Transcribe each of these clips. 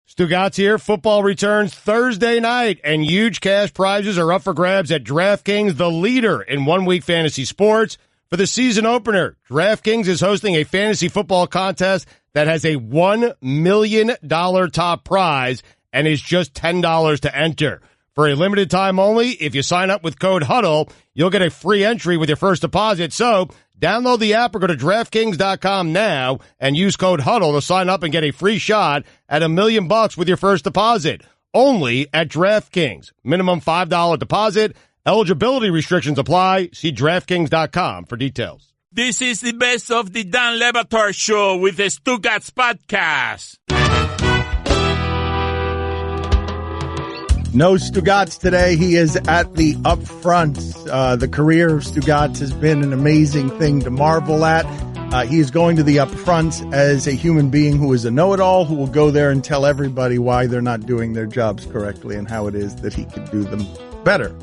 Stugotz here. Football returns Thursday night, and huge cash prizes are up for grabs at DraftKings, the leader in one-week fantasy sports. For the season opener, DraftKings is hosting a fantasy football contest that has a $1 million top prize and is just $10 to enter. For a limited time only, if you sign up with code HUDDLE, you'll get a free entry with your first deposit. So download the app or go to DraftKings.com now and use code HUDDLE to sign up and get a free shot at $1 million with your first deposit. Only at DraftKings. Minimum $5 deposit. Eligibility restrictions apply. See DraftKings.com for details. This is the best of the Dan Le Batard Show with the Stugotz podcast. No Stugotz today. He is at the upfront. The career of Stugotz has been an amazing thing to marvel at. He is going to the upfront as a human being who is a know-it-all, who will go there and tell everybody why they're not doing their jobs correctly and how it is that he could do them better.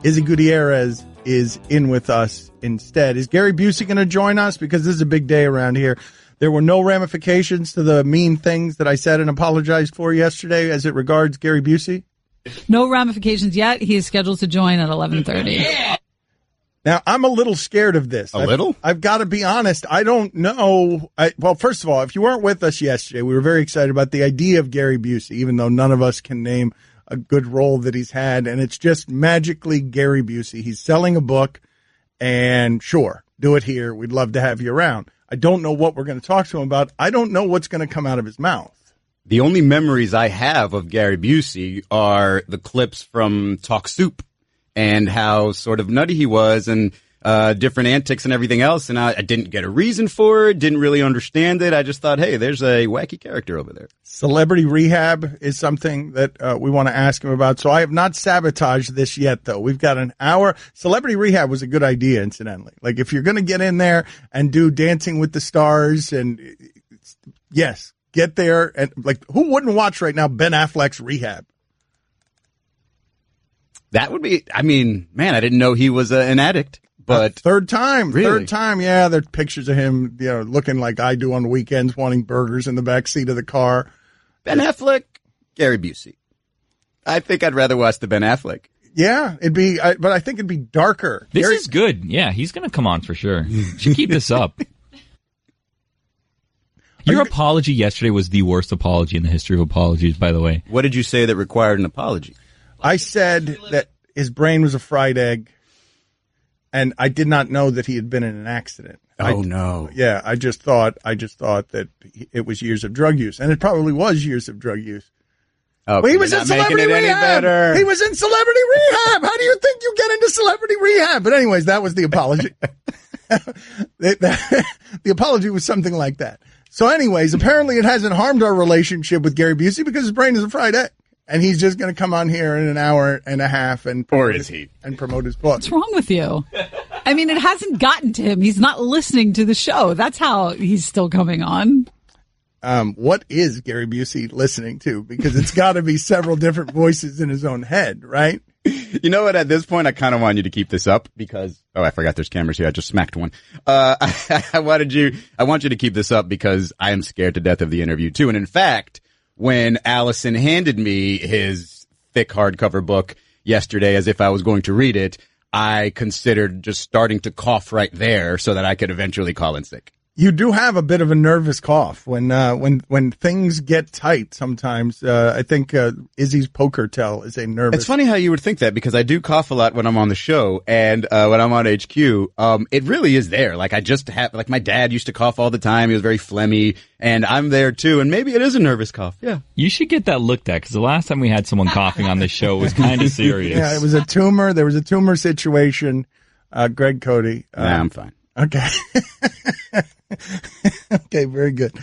Izzy Gutierrez is in with us instead. Is Gary Busey going to join us? Because this is a big day around here. There were no ramifications to the mean things that I said and apologized for yesterday as it regards Gary Busey? No ramifications yet. He is scheduled to join at 11:30. Now, I'm a little scared of this. I've got to be honest. I don't know. Well, first of all, if you weren't with us yesterday, we were very excited about the idea of Gary Busey, even though none of us can name a good role that he's had. And it's just magically Gary Busey. He's selling a book, and sure, do it here. We'd love to have you around. I don't know what we're going to talk to him about. I don't know what's going to come out of his mouth. The only memories I have of Gary Busey are the clips from Talk Soup and how sort of nutty he was and different antics and everything else. And I didn't get a reason for it, didn't really understand it. I just thought, hey, there's a wacky character over there. Celebrity rehab is something that we want to ask him about. So I have not sabotaged this yet, though. We've got an hour. Celebrity rehab was a good idea, incidentally. Like, if you're going to get in there and do Dancing with the Stars, and yes, get there. And like, who wouldn't watch right now Ben Affleck's rehab? That would be, I mean, man, I didn't know he was an addict. But third time, really? Yeah, there's pictures of him, looking like I do on weekends, wanting burgers in the back seat of the car. Ben Affleck, Gary Busey. I think I'd rather watch the Ben Affleck. Yeah, but I think it'd be darker. This is good. Yeah, he's going to come on for sure. Should keep this up. Your apology yesterday was the worst apology in the history of apologies, by the way. What did you say that required an apology? I said that his brain was a fried egg, and I did not know that he had been in an accident. No. Yeah, I just thought that it was years of drug use, and it probably was years of drug use. Oh, well, he was in celebrity rehab. He was in celebrity rehab. How do you think you get into celebrity rehab? But anyways, that was the apology. The apology was something like that. So anyways, apparently it hasn't harmed our relationship with Gary Busey because his brain is a fried egg. And he's just going to come on here in an hour and a half and promote his book. What's wrong with you? I mean, it hasn't gotten to him. He's not listening to the show. That's how he's still coming on. What is Gary Busey listening to? Because it's got to be several different voices in his own head, right? You know what? At this point, I kind of want you to keep this up because I forgot there's cameras here. I just smacked one. I want you to keep this up because I am scared to death of the interview too. And in fact, when Allison handed me his thick hardcover book yesterday as if I was going to read it, I considered just starting to cough right there so that I could eventually call in sick. You do have a bit of a nervous cough when things get tight. Sometimes I think Izzy's poker tell is a nervous. It's funny how you would think that because I do cough a lot when I'm on the show and when I'm on HQ. It really is there. Like I just have, like my dad used to cough all the time. He was very phlegmy, and I'm there too. And maybe it is a nervous cough. Yeah, you should get that looked at because the last time we had someone coughing on this show was kind of serious. Yeah, it was a tumor. There was a tumor situation. Greg Cody. Nah, I'm fine. Okay. Okay, very good.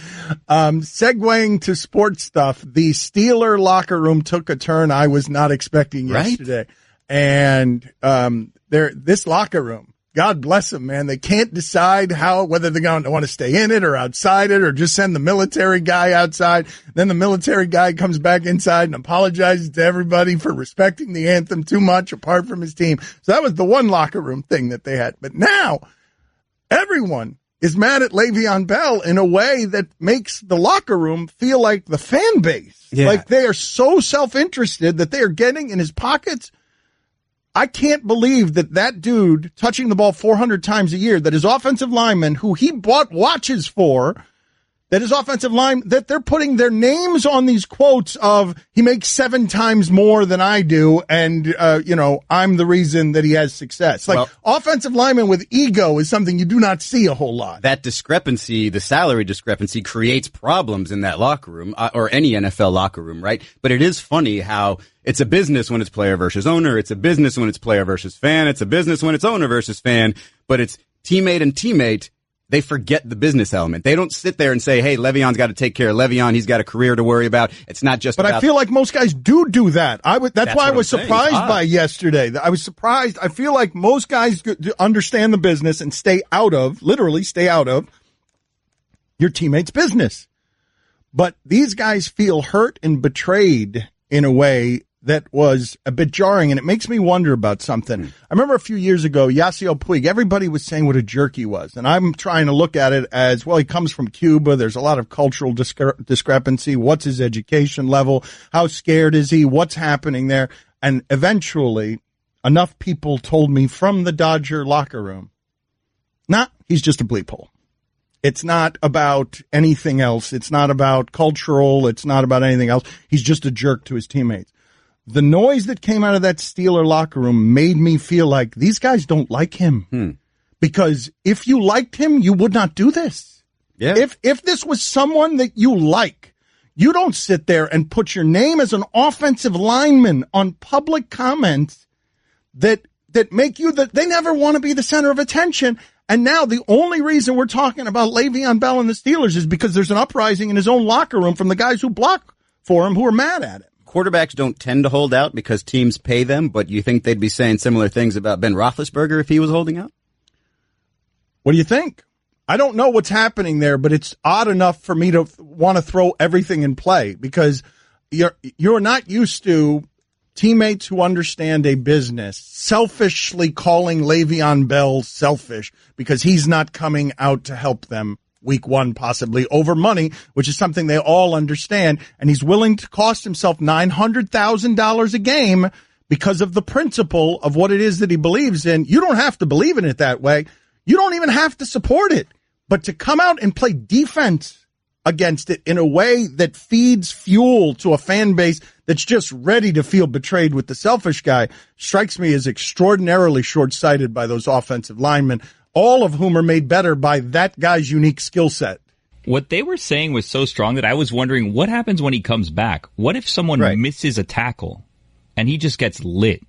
Segueing to sports stuff, the Steeler locker room took a turn I was not expecting yesterday. Right? And this locker room, God bless them, man. They can't decide whether they're going to want to stay in it or outside it or just send the military guy outside. Then the military guy comes back inside and apologizes to everybody for respecting the anthem too much apart from his team. So that was the one locker room thing that they had. But now everyone is mad at Le'Veon Bell in a way that makes the locker room feel like the fan base. Yeah. Like they are so self-interested that they are getting in his pockets. I can't believe that dude touching the ball 400 times a year, that his offensive lineman, who he bought watches for, that his offensive line, that they're putting their names on these quotes of he makes 7 times more than I do, and I'm the reason that he has success. Like, offensive lineman with ego is something you do not see a whole lot. That discrepancy, the salary discrepancy, creates problems in that locker room, or any NFL locker room, right? But it is funny how it's a business when it's player versus owner, it's a business when it's player versus fan, it's a business when it's owner versus fan, but it's teammate and teammate. They forget the business element. They don't sit there and say, hey, Le'Veon's got to take care of Le'Veon. He's got a career to worry about. It's not just But about... I feel like most guys do that. That's why I was surprised by yesterday. I was surprised. I feel like most guys understand the business and literally stay out of your teammate's business. But these guys feel hurt and betrayed in a way that was a bit jarring, and it makes me wonder about something. I remember a few years ago, Yasiel Puig, everybody was saying what a jerk he was, and I'm trying to look at it as, well, he comes from Cuba, there's a lot of cultural discrepancy, what's his education level, how scared is he, what's happening there, and eventually, enough people told me from the Dodger locker room, he's just a bleep hole. It's not about anything else, it's not about cultural, it's not about anything else, he's just a jerk to his teammates. The noise that came out of that Steeler locker room made me feel like these guys don't like him. Because if you liked him, you would not do this. Yeah. If this was someone that you like, you don't sit there and put your name as an offensive lineman on public comments that make you they never want to be the center of attention. And now the only reason we're talking about Le'Veon Bell and the Steelers is because there's an uprising in his own locker room from the guys who block for him who are mad at him. Quarterbacks don't tend to hold out because teams pay them, but you think they'd be saying similar things about Ben Roethlisberger if he was holding out? What do you think? I don't know what's happening there, but it's odd enough for me to want to throw everything in play because you're not used to teammates who understand a business selfishly calling Le'Veon Bell selfish because he's not coming out to help them week one, possibly over money, which is something they all understand. And he's willing to cost himself $900,000 a game because of the principle of what it is that he believes in. You don't have to believe in it that way. You don't even have to support it. But to come out and play defense against it in a way that feeds fuel to a fan base that's just ready to feel betrayed with the selfish guy strikes me as extraordinarily short-sighted by those offensive linemen, all of whom are made better by that guy's unique skill set. What they were saying was so strong that I was wondering what happens when he comes back. What if someone misses a tackle and he just gets lit?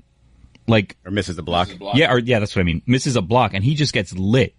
Or misses the block? Yeah, that's what I mean. Misses a block and he just gets lit.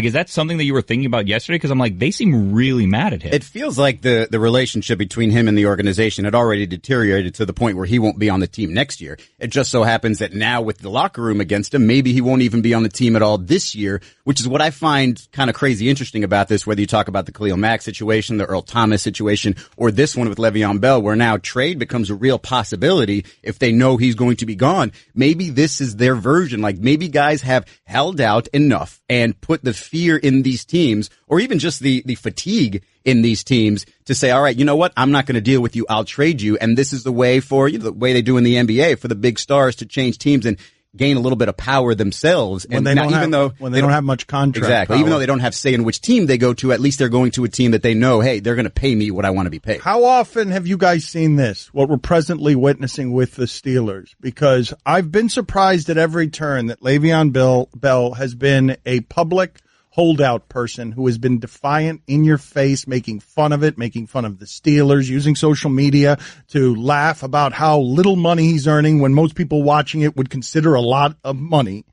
Is that something that you were thinking about yesterday? Because I'm like, they seem really mad at him. It feels like the relationship between him and the organization had already deteriorated to the point where he won't be on the team next year. It just so happens that now with the locker room against him, maybe he won't even be on the team at all this year, which is what I find kind of crazy interesting about this, whether you talk about the Khalil Mack situation, the Earl Thomas situation, or this one with Le'Veon Bell, where now trade becomes a real possibility if they know he's going to be gone. Maybe this is their version. Maybe guys have held out enough and put the fear in these teams, or even just the fatigue in these teams to say, all right, you know what? I'm not going to deal with you. I'll trade you. And this is the way the way they do in the NBA for the big stars to change teams and gain a little bit of power themselves. When they don't have much contract. Exactly. Power. Even though they don't have say in which team they go to, at least they're going to a team that they know, hey, they're going to pay me what I want to be paid. How often have you guys seen this, what we're presently witnessing with the Steelers? Because I've been surprised at every turn that Le'Veon Bell has been a public holdout person who has been defiant, in your face, making fun of it, making fun of the Steelers, using social media to laugh about how little money he's earning when most people watching it would consider a lot of money,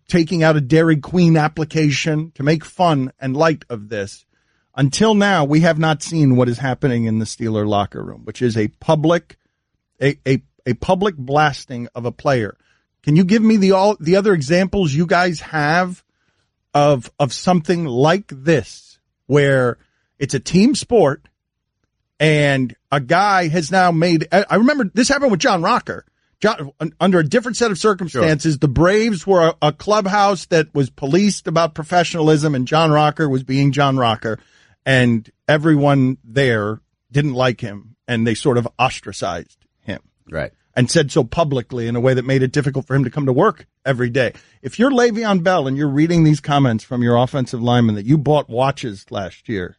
taking out a Dairy Queen application to make fun and light of this. Until now, we have not seen what is happening in the Steeler locker room, which is a public blasting of a player. Can you give me the other examples you guys have of something like this, where it's a team sport and a guy has now made, I remember this happened with John Rocker. under a different set of circumstances, the Braves were a clubhouse that was policed about professionalism, and John Rocker was being John Rocker, and everyone there didn't like him, and they sort of ostracized him. Right. And said so publicly in a way that made it difficult for him to come to work every day. If you're Le'Veon Bell and you're reading these comments from your offensive lineman that you bought watches last year,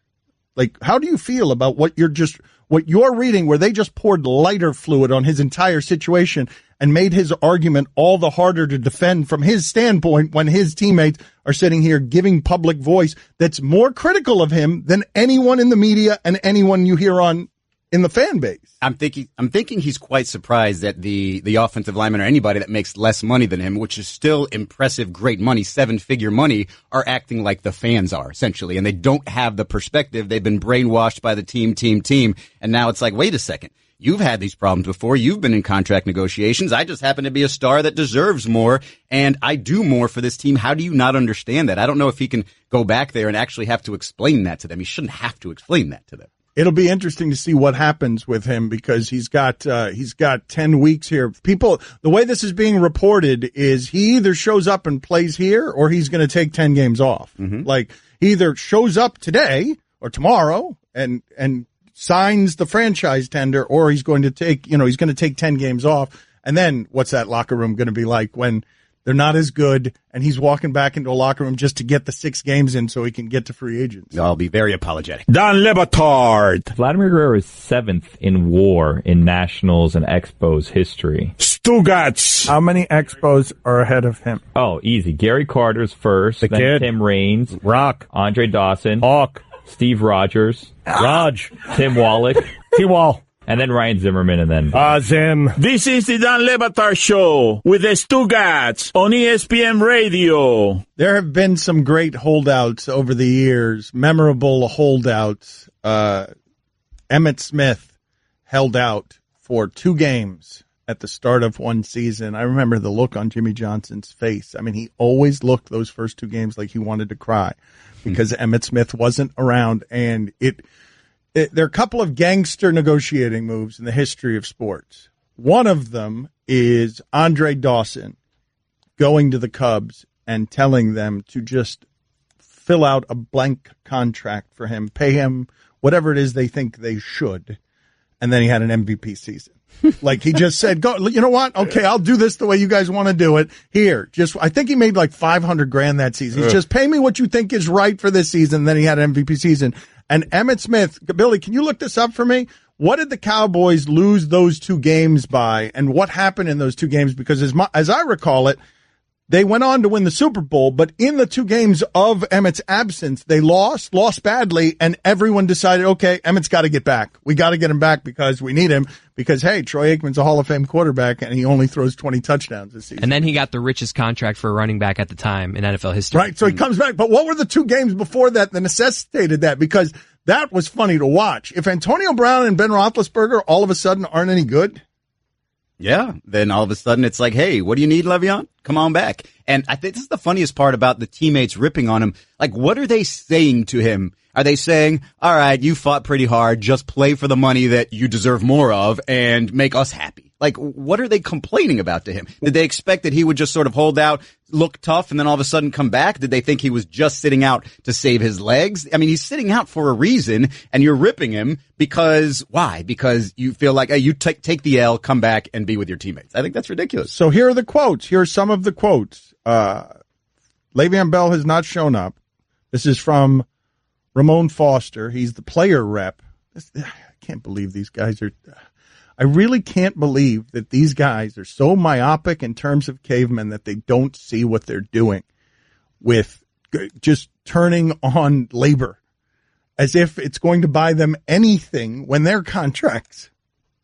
like, how do you feel about what you're reading, where they just poured lighter fluid on his entire situation and made his argument all the harder to defend from his standpoint when his teammates are sitting here giving public voice that's more critical of him than anyone in the media and anyone you hear on in the fan base? I'm thinking he's quite surprised that the offensive lineman or anybody that makes less money than him, which is still impressive, great money, 7-figure money, are acting like the fans are, essentially. And they don't have the perspective. They've been brainwashed by the team. And now it's like, wait a second. You've had these problems before. You've been in contract negotiations. I just happen to be a star that deserves more, and I do more for this team. How do you not understand that? I don't know if he can go back there and actually have to explain that to them. He shouldn't have to explain that to them. It'll be interesting to see what happens with him, because he's got 10 weeks here. People, the way this is being reported is he either shows up and plays here, or he's going to take 10 games off. Mm-hmm. Like, he either shows up today or tomorrow and signs the franchise tender, or he's going to take 10 games off. And then what's that locker room going to be like when they're not as good and he's walking back into a locker room just to get the 6 games in so he can get to free agents? I'll be very apologetic. Dan Le Batard. Vladimir Guerrero is 7th in WAR in Nationals and Expos history. Stugotz. How many Expos are ahead of him? Oh, easy. Gary Carter's first, The then kid. Tim Raines, Rock. Andre Dawson, Hawk. Steve Rogers, Raj. Tim Wallach, T-Wall. and then Ryan Zimmerman, and then Zim. This is the Dan Le Batard Show with the Stugotz on ESPN Radio. There have been some great holdouts over the years, memorable holdouts. Emmitt Smith held out for 2 games at the start of one season. I remember the look on Jimmy Johnson's face. I mean, he always looked those first 2 games like he wanted to cry because Emmitt Smith wasn't around. And there are a couple of gangster negotiating moves in the history of sports. One of them is Andre Dawson going to the Cubs and telling them to just fill out a blank contract for him, pay him whatever it is they think they should. And then he had an MVP season. Like, he just said, "Go, you know what? Okay, I'll do this the way you guys want to do it. Here, I think he made like $500,000 that season. He's just, pay me what you think is right for this season." And then he had an MVP season. And Emmitt Smith, Billy, can you look this up for me? What did the Cowboys lose those 2 games by, and what happened in those 2 games? Because as I recall it, they went on to win the Super Bowl, but in the 2 games of Emmitt's absence, they lost badly, and everyone decided, okay, Emmitt's got to get back. We got to get him back because we need him, because, hey, Troy Aikman's a Hall of Fame quarterback, and he only throws 20 touchdowns this season. And then he got the richest contract for a running back at the time in NFL history. Right, so he comes back. But what were the 2 games before that necessitated that? Because that was funny to watch. If Antonio Brown and Ben Roethlisberger all of a sudden aren't any good, Yeah, then all of a sudden it's like, hey, what do you need, Le'Veon? Come on back. And I think this is the funniest part about the teammates ripping on him. Like, what are they saying to him? Are they saying, all right, you fought pretty hard, just play for the money that you deserve more of and make us happy? Like, what are they complaining about to him? Did they expect that he would just sort of hold out, look tough, and then all of a sudden come back? Did they think he was just sitting out to save his legs? I mean, he's sitting out for a reason, and you're ripping him because, why? Because you feel like, hey, you take the L, come back, and be with your teammates. I think that's ridiculous. So here are the quotes. Here are some of the quotes. Le'Veon Bell has not shown up. This is from Ramon Foster. He's the player rep. I can't believe these guys are... I really can't believe that these guys are so myopic in terms of cavemen that they don't see what they're doing with just turning on labor as if it's going to buy them anything when their contracts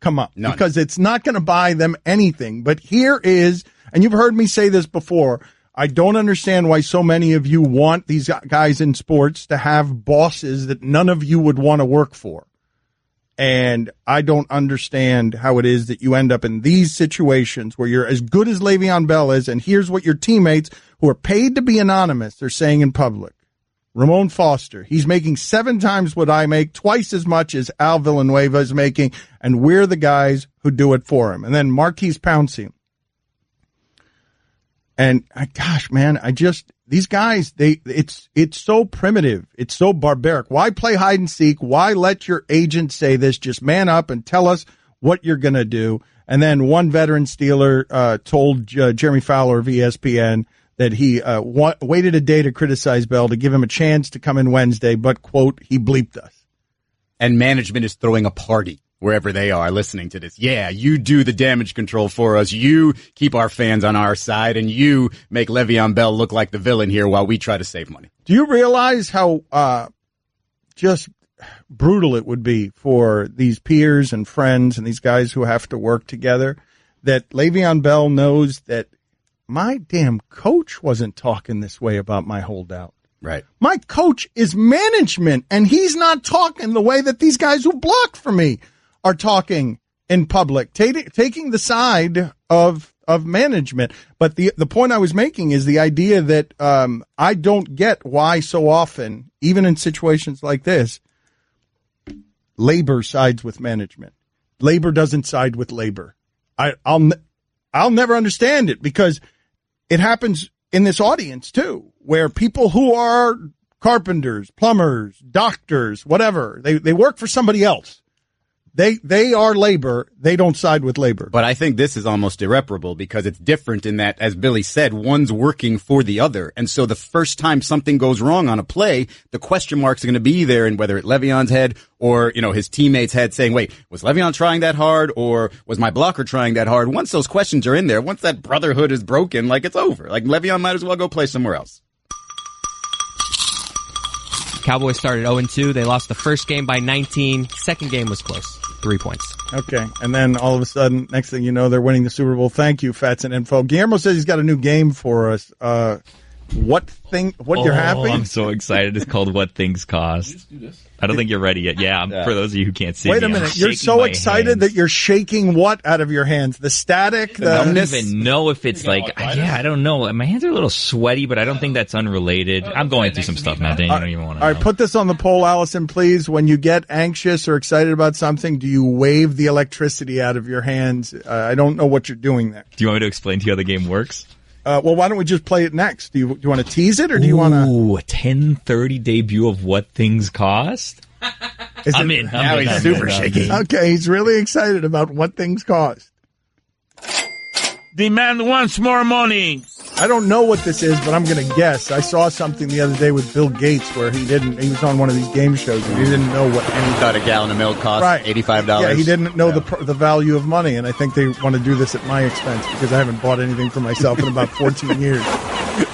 come up. None. Because it's not going to buy them anything. But here is, and you've heard me say this before, I don't understand why so many of you want these guys in sports to have bosses that none of you would want to work for. And I don't understand how it is that you end up in these situations where you're as good as Le'Veon Bell is, and here's what your teammates, who are paid to be anonymous, are saying in public. Ramon Foster. He's making 7 times what I make, twice as much as Al Villanueva is making, and we're the guys who do it for him. And then Marquise Pouncey. And gosh, man, these guys, it's so primitive. It's so barbaric. Why play hide and seek? Why let your agent say this? Just man up and tell us what you're going to do. And then one veteran Steeler told Jeremy Fowler of ESPN that he waited a day to criticize Bell to give him a chance to come in Wednesday, but, quote, he bleeped us. And management is throwing a party wherever they are listening to this. Yeah, you do the damage control for us. You keep our fans on our side, and you make Le'Veon Bell look like the villain here while we try to save money. Do you realize how just brutal it would be for these peers and friends and these guys who have to work together, that Le'Veon Bell knows that my damn coach wasn't talking this way about my holdout. Right. My coach is management, and he's not talking the way that these guys who blocked for me are talking in public, taking the side of management. But the point I was making is the idea that I don't get why so often, even in situations like this, labor sides with management. Labor doesn't side with labor. I'll never understand it, because it happens in this audience too, where people who are carpenters, plumbers, doctors, whatever, they work for somebody else. They are labor. They don't side with labor. But I think this is almost irreparable, because it's different in that, as Billy said, one's working for the other. And so the first time something goes wrong on a play, the question marks are going to be there, and whether it's Le'Veon's head or, his teammates' head, saying, wait, was Le'Veon trying that hard, or was my blocker trying that hard? Once those questions are in there, once that brotherhood is broken, it's over. Le'Veon might as well go play somewhere else. Cowboys started 0-2. They lost the first game by 19. Second game was close. 3 points. Okay. And then all of a sudden, next thing you know, they're winning the Super Bowl. Thank you, Fats and Info. Guillermo says he's got a new game for us. What you're happy? I'm so excited. It's called What Things Cost. I don't think you're ready yet. Yeah, for those of you who can't see Wait me, a minute. You're so excited that you're shaking what out of your hands? The static? I don't even know if it's I don't know. My hands are a little sweaty, but I don't think that's unrelated. I'm going through some stuff now, Dan. You don't even want to know. All right, put this on the poll, Allison, please. When you get anxious or excited about something, do you wave the electricity out of your hands? I don't know what you're doing there. Do you want me to explain to you how the game works? Well, why don't we just play it next? Do you want to tease it, or do you want to? Ooh, a 10:30 debut of What Things Cost. I'm in. Now he's super shaky. Okay, he's really excited about What Things Cost. Demand once more money. I don't know what this is, but I'm going to guess. I saw something the other day with Bill Gates where he was on one of these game shows and he didn't know what. And he thought a gallon of milk cost $85. Yeah, he didn't know the value of money, and I think they want to do this at my expense because I haven't bought anything for myself in about 14 years.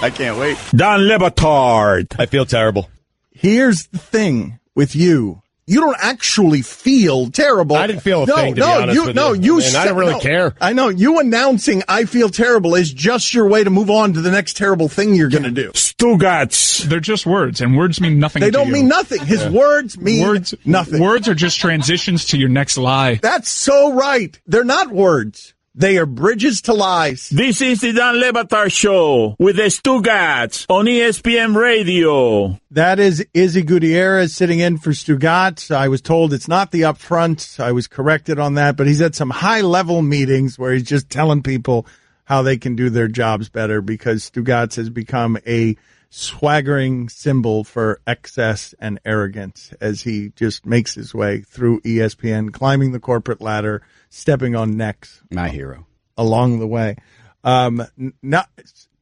I can't wait. Don Batard. I feel terrible. Here's the thing with you. You don't actually feel terrible. I didn't feel a thing, to be honest with you. I don't really care. I know. You announcing I feel terrible is just your way to move on to the next terrible thing you're going to do. Stugotz. They're just words, and words mean nothing to you. They don't mean nothing. His words mean nothing. Words are just transitions to your next lie. That's so right. They're not words. They are bridges to lies. This is the Don Batard Show with the Stugotz on ESPN Radio. That is Izzy Gutierrez sitting in for Stugotz. I was told it's not the upfront. I was corrected on that, but he's at some high-level meetings where he's just telling people how they can do their jobs better because Stugotz has become a swaggering symbol for excess and arrogance as he just makes his way through ESPN, climbing the corporate ladder, stepping on necks. My hero. Along the way.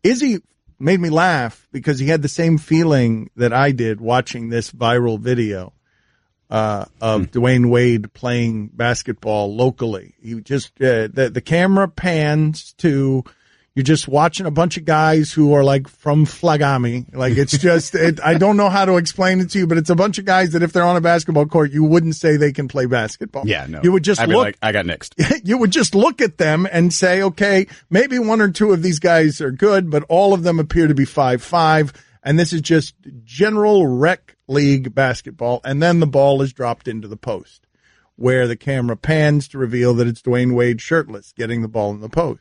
Izzy made me laugh because he had the same feeling that I did watching this viral video of Dwayne Wade playing basketball locally. He just the camera pans to you're just watching a bunch of guys who are like from Flagami. Like it's just, I don't know how to explain it to you, but it's a bunch of guys that if they're on a basketball court, you wouldn't say they can play basketball. Yeah, no. You would just look. I got next. You would just look at them and say, okay, maybe one or two of these guys are good, but all of them appear to be 5'5", and this is just general rec league basketball. And then the ball is dropped into the post where the camera pans to reveal that it's Dwayne Wade shirtless getting the ball in the post.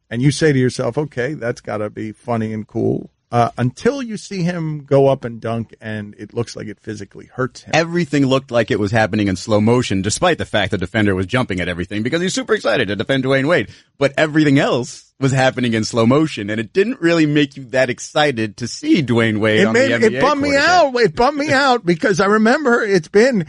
And you say to yourself, okay, that's got to be funny and cool. until you see him go up and dunk, and it looks like it physically hurts him. Everything looked like it was happening in slow motion, despite the fact the defender was jumping at everything because he's super excited to defend Dwayne Wade. But everything else was happening in slow motion, and it didn't really make you that excited to see Dwayne Wade on the NBA. It bummed me out. It bummed me out because I remember it's been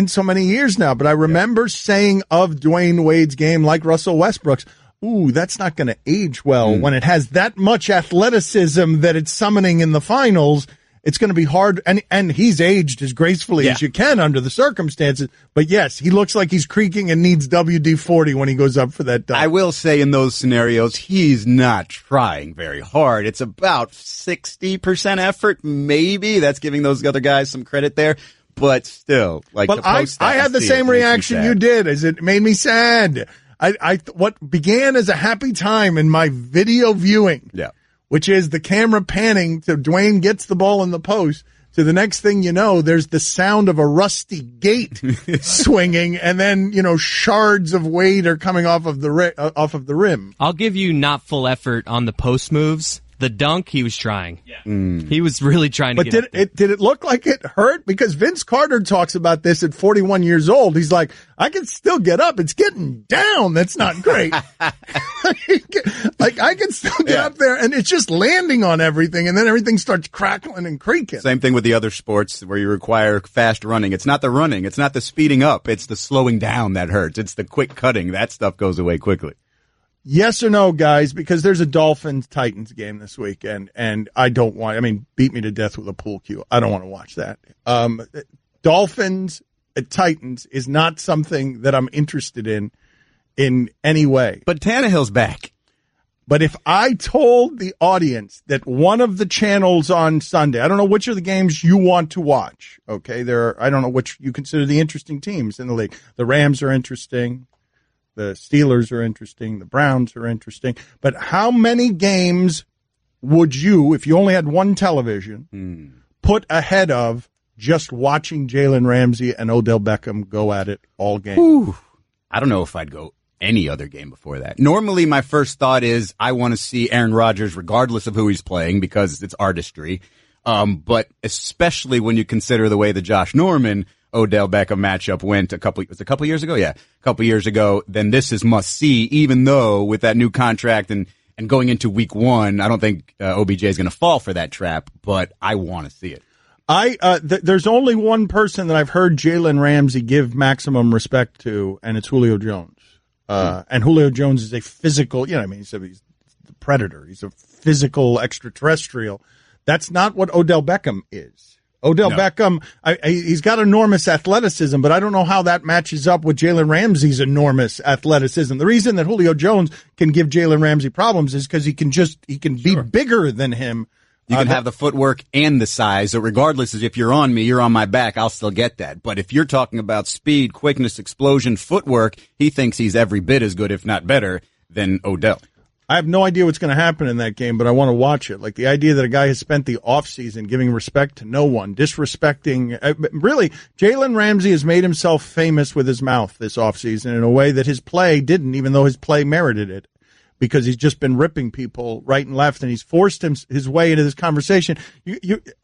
so many years now, but I remember saying of Dwayne Wade's game, like Russell Westbrook's, ooh, that's not going to age well when it has that much athleticism that it's summoning in the finals. It's going to be hard, and he's aged as gracefully as you can under the circumstances. But yes, he looks like he's creaking and needs WD-40 when he goes up for that dunk. I will say in those scenarios, he's not trying very hard. It's about 60% effort, maybe. That's giving those other guys some credit there. But still, like, but I had the same reaction you did, as it made me sad. What began as a happy time in my video viewing, which is the camera panning to Dwayne gets the ball in the post, to the next thing you know, there's the sound of a rusty gate swinging, and then, shards of Wade are coming off of the rim. I'll give you not full effort on the post moves. The dunk, he was trying. He was really trying to get But did it look like it hurt? Because Vince Carter talks about this at 41 years old. He's like, I can still get up. It's getting down. That's not great. Like, I can still get up there, and it's just landing on everything, and then everything starts crackling and creaking. Same thing with the other sports where you require fast running. It's not the running. It's not the speeding up. It's the slowing down that hurts. It's the quick cutting. That stuff goes away quickly. Yes or no, guys, because there's a Dolphins-Titans game this week, and I don't want, beat me to death with a pool cue. I don't want to watch that. Dolphins-Titans is not something that I'm interested in any way. But Tannehill's back. But if I told the audience that one of the channels on Sunday, I don't know which of the games you want to watch, okay? I don't know which you consider the interesting teams in the league. The Rams are interesting. The Steelers are interesting. The Browns are interesting. But how many games would you, if you only had one television, put ahead of just watching Jalen Ramsey and Odell Beckham go at it all game? Whew. I don't know if I'd go any other game before that. Normally, my first thought is I want to see Aaron Rodgers regardless of who he's playing because it's artistry. But especially when you consider the way the Josh Norman Odell Beckham matchup went a couple years ago? Yeah, a couple years ago. Then this is must see, even though with that new contract and going into week one, I don't think OBJ is going to fall for that trap, but I want to see it. There's only one person that I've heard Jalen Ramsey give maximum respect to, and it's Julio Jones. And Julio Jones is a physical, he's the predator. He's a physical extraterrestrial. That's not what Odell Beckham is. Odell Beckham, he's got enormous athleticism, but I don't know how that matches up with Jalen Ramsey's enormous athleticism. The reason that Julio Jones can give Jalen Ramsey problems is because he can be bigger than him. You can have the footwork and the size, so regardless of if you're on me, you're on my back, I'll still get that. But if you're talking about speed, quickness, explosion, footwork, he thinks he's every bit as good, if not better, than Odell. I have no idea what's going to happen in that game, but I want to watch it. Like the idea that a guy has spent the offseason giving respect to no one, disrespecting. Really, Jalen Ramsey has made himself famous with his mouth this offseason in a way that his play didn't, even though his play merited it. Because he's just been ripping people right and left, and he's forced his way into this conversation.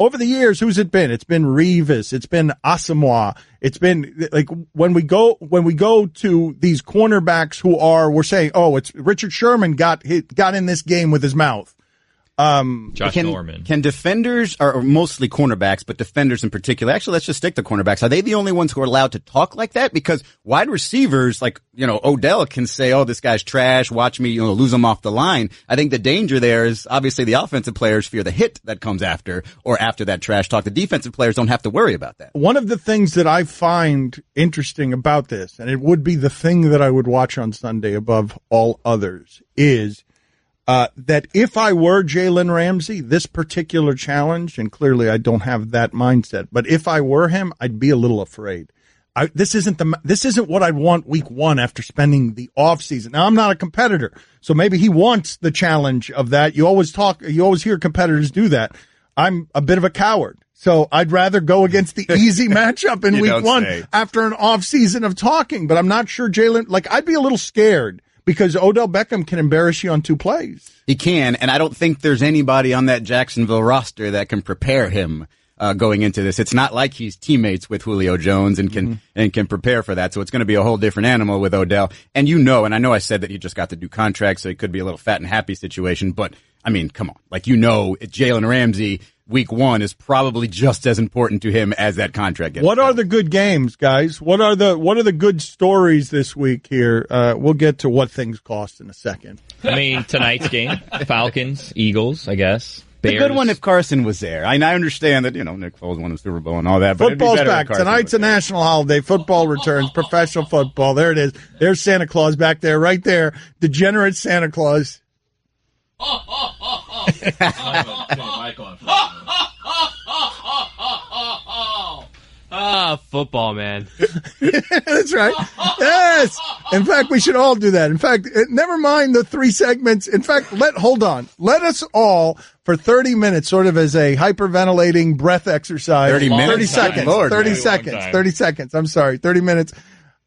Over the years, who's it been? It's been Revis. It's been Asamoah. It's been like when we go to these cornerbacks we're saying, oh, it's Richard Sherman got in this game with his mouth. Josh Norman. Can defenders, or mostly cornerbacks, but defenders in particular, actually let's just stick to cornerbacks, are they the only ones who are allowed to talk like that? Because wide receivers, like, Odell can say, oh, this guy's trash, watch me, lose him off the line. I think the danger there is obviously the offensive players fear the hit that comes after that trash talk. The defensive players don't have to worry about that. One of the things that I find interesting about this, and it would be the thing that I would watch on Sunday above all others, is that if I were Jalen Ramsey, this particular challenge, and clearly I don't have that mindset, but if I were him, I'd be a little afraid. This isn't what I'd want week one after spending the off season. Now, I'm not a competitor, so maybe he wants the challenge of that. You always hear competitors do that. I'm a bit of a coward, so I'd rather go against the easy matchup in week one after an off season of talking, but I'm not sure Jalen, I'd be a little scared. because Odell Beckham can embarrass you on 2 plays. He can, and I don't think there's anybody on that Jacksonville roster that can prepare him going into this. It's not like he's teammates with Julio Jones and can prepare for that. So it's going to be a whole different animal with Odell. And and I know I said that he just got the new contract, so it could be a little fat and happy situation. But I mean, come on, Jalen Ramsey week 1 is probably just as important to him as that contract. What are the good games, guys? What are the good stories this week here? We'll get to what things cost in a second. I mean, tonight's game, Falcons, Eagles, I guess. Bears. The good one if Carson was there. I understand that, Nick Foles won the Super Bowl and all that. But football's back. Tonight's a national holiday. Football returns. Professional football. There it is. There's Santa Claus back there, right there. Degenerate Santa Claus. Football, man. That's right. Yes. In fact, we should all do that. In fact, never mind the 3 segments. In fact, hold on. Let us all, for 30 minutes, sort of as a hyperventilating breath exercise. 30 minutes? 30 seconds. Lord, 30 seconds. 30 seconds. I'm sorry. 30 minutes.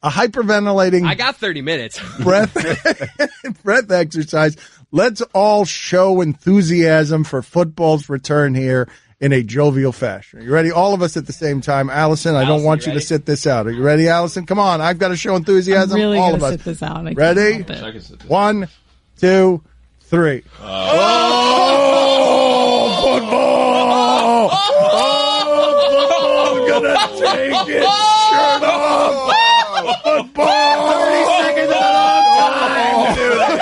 A hyperventilating. I got 30 minutes. breath exercise. Let's all show enthusiasm for football's return here in a jovial fashion. Are you ready? All of us at the same time. Allison, I don't want you to sit this out. Are you ready, Allison? Come on. I've got to show enthusiasm. I'm really all of us. sit this out. Ready? 1, 2, 3. Oh, football! Oh, football gonna take its shirt off! Football! 30 seconds is a long time to do that.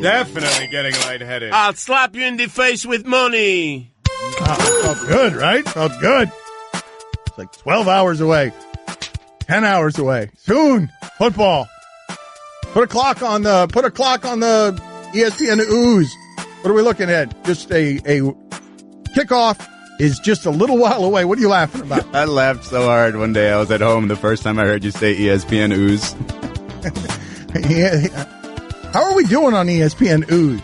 Definitely getting lightheaded. I'll slap you in the face with money. Felt good, right? Felt good. It's like 12 hours away. 10 hours away. Soon. Football. Put a clock on the ESPN ooze. What are we looking at? Just a kickoff is just a little while away. What are you laughing about? I laughed so hard one day. I was at home the first time I heard you say ESPN ooze. Yeah. How are we doing on ESPN ooze?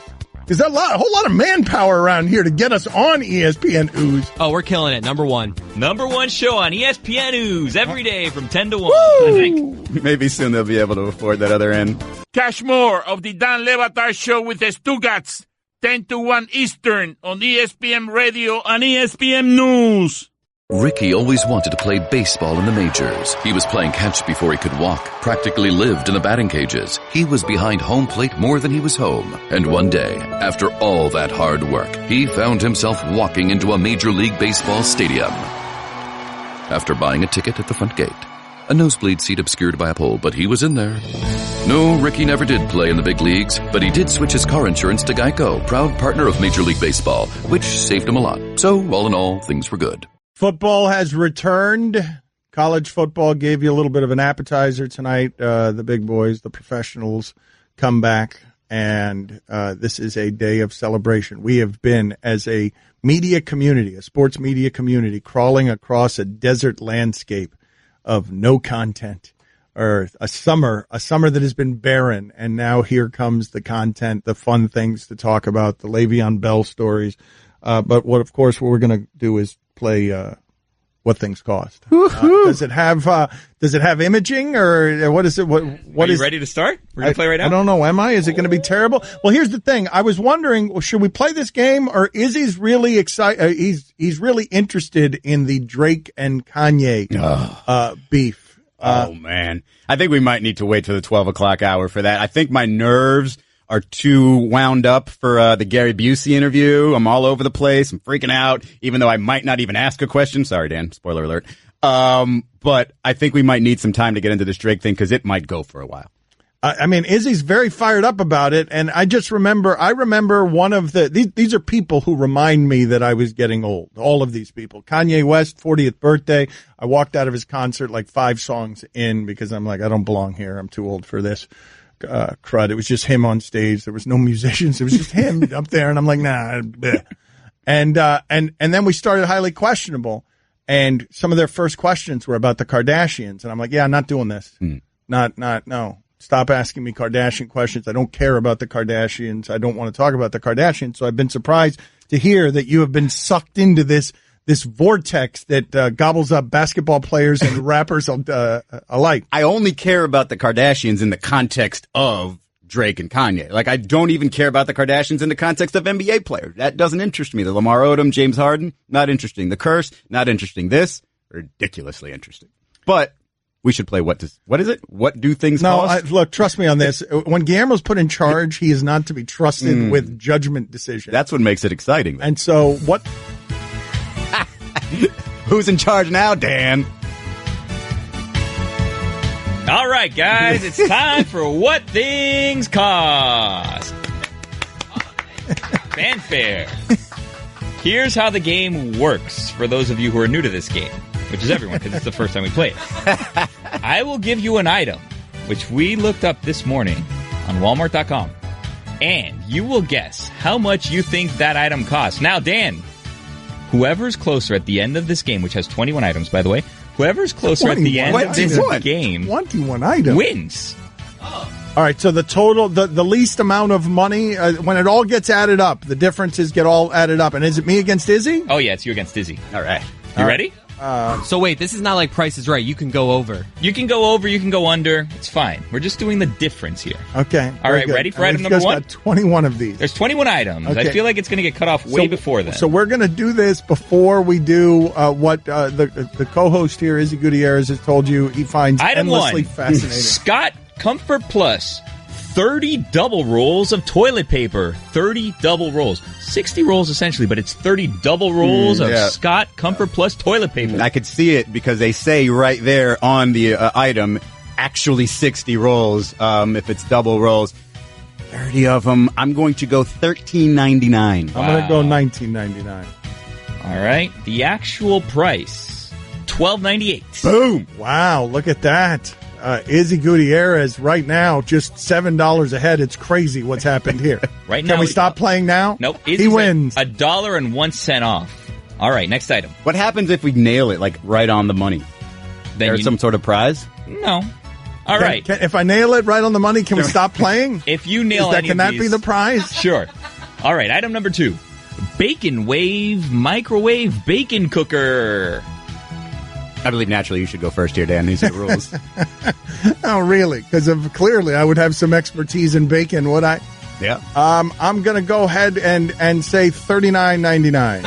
Is there a whole lot of manpower around here to get us on ESPN ooze? Oh, we're killing it. Number 1. Number 1 show on ESPN ooze every day from 10 to 1. Woo! I think. Maybe soon they'll be able to afford that other end. Catch more of the Dan Le Batard Show with the Stugotz, 10 to 1 Eastern on ESPN Radio and ESPN News. Ricky always wanted to play baseball in the majors. He was playing catch before he could walk, practically lived in the batting cages. He was behind home plate more than he was home. And one day, after all that hard work, he found himself walking into a Major League Baseball stadium. After buying a ticket at the front gate. A nosebleed seat obscured by a pole, but he was in there. No, Ricky never did play in the big leagues, but he did switch his car insurance to Geico, proud partner of Major League Baseball, which saved him a lot. So, all in all, things were good. Football has returned. College football gave you a little bit of an appetizer tonight. The big boys, the professionals, come back, and this is a day of celebration. We have been, as a media community, a sports media community, crawling across a desert landscape of no content, or a summer that has been barren, and now here comes the content, the fun things to talk about, the Le'Veon Bell stories. But what we're going to do is play what things cost. Does it have imaging, or what is it? What Are you ready to start? We're going to play right now? I don't know. Am I? Is it going to be terrible? Well, here's the thing. I was wondering, should we play this game, or Izzy's really excited? He's really interested in the Drake and Kanye beef. Oh man, I think we might need to wait for the 12 o'clock hour for that. I think my nerves are too wound up for the Gary Busey interview. I'm all over the place. I'm freaking out, even though I might not even ask a question. Sorry, Dan. Spoiler alert. But I think we might need some time to get into this Drake thing because it might go for a while. I mean, Izzy's very fired up about it, and I remember one of these are people who remind me that I was getting old. All of these people. Kanye West, 40th birthday. I walked out of his concert like 5 songs in because I'm like, I don't belong here. I'm too old for this crud. It was just him on stage. There was no musicians. It was just him up there, and I'm like, nah. Bleh. And then we started Highly Questionable, and some of their first questions were about the Kardashians, and I'm like, yeah, I'm not doing this. No. stop asking me Kardashian questions. I don't care about the Kardashians. I don't want to talk about the Kardashians. So I've been surprised to hear that you have been sucked into this vortex that gobbles up basketball players and rappers alike. I only care about the Kardashians in the context of Drake and Kanye. Like, I don't even care about the Kardashians in the context of NBA players. That doesn't interest me. The Lamar Odom, James Harden, not interesting. The Curse, not interesting. This, ridiculously interesting. But we should play what is it? What do things cost? Look, trust me on this. When Guillermo's put in charge, he is not to be trusted with judgment decisions. That's what makes it exciting. And so what? Who's in charge now, Dan? All right, guys, it's time for What Things Cost. Fanfare. Here's how the game works for those of you who are new to this game, which is everyone because it's the first time we play it. I will give you an item, which we looked up this morning on Walmart.com, and you will guess how much you think that item costs. Now, Dan, whoever's closer at the end of this game, which has 21 items, by the way, whoever's closer at the end of this game 21 items. Wins. All right, so the total, the least amount of money, when it all gets added up, the differences get all added up. And is it me against Izzy? Oh, yeah, it's you against Izzy. All right. You ready? So wait, this is not like Price is Right. You can go over. You can go over, you can go under. It's fine. We're just doing the difference here. Okay. All right, ready for item number one? Got 21 of these. There's 21 items. Okay. I feel like it's going to get cut off way before that. So we're going to do this before we do what the co-host here, Izzy Gutierrez, has told you he finds item endlessly one, fascinating. Scott Comfort Plus. 30 double rolls of toilet paper. 30 double rolls. 60 rolls essentially, but it's 30 double rolls of Scott Comfort Plus toilet paper. I could see it because they say right there on the item, actually 60 rolls if it's double rolls. 30 of them. I'm going to go $13.99. I'm going to go $19.99. All right. The actual price, $12.98. Boom. Wow, look at that. Izzy Gutierrez right now just $7 ahead. It's crazy what's happened here. Right now, can we stop playing now? Nope. He wins. $1.01 off. All right, next item. What happens if we nail it, like right on the money? There's some sort of prize? No. All right. If I nail it right on the money, can we stop playing? If you nail it, can that be the prize? Sure. All right, item number 2. Bacon Wave Microwave Bacon Cooker. I believe naturally you should go first here, Dan. These are the rules. Oh, really? Because clearly I would have some expertise in bacon, would I? Yeah. I'm going to go ahead and say $39.99.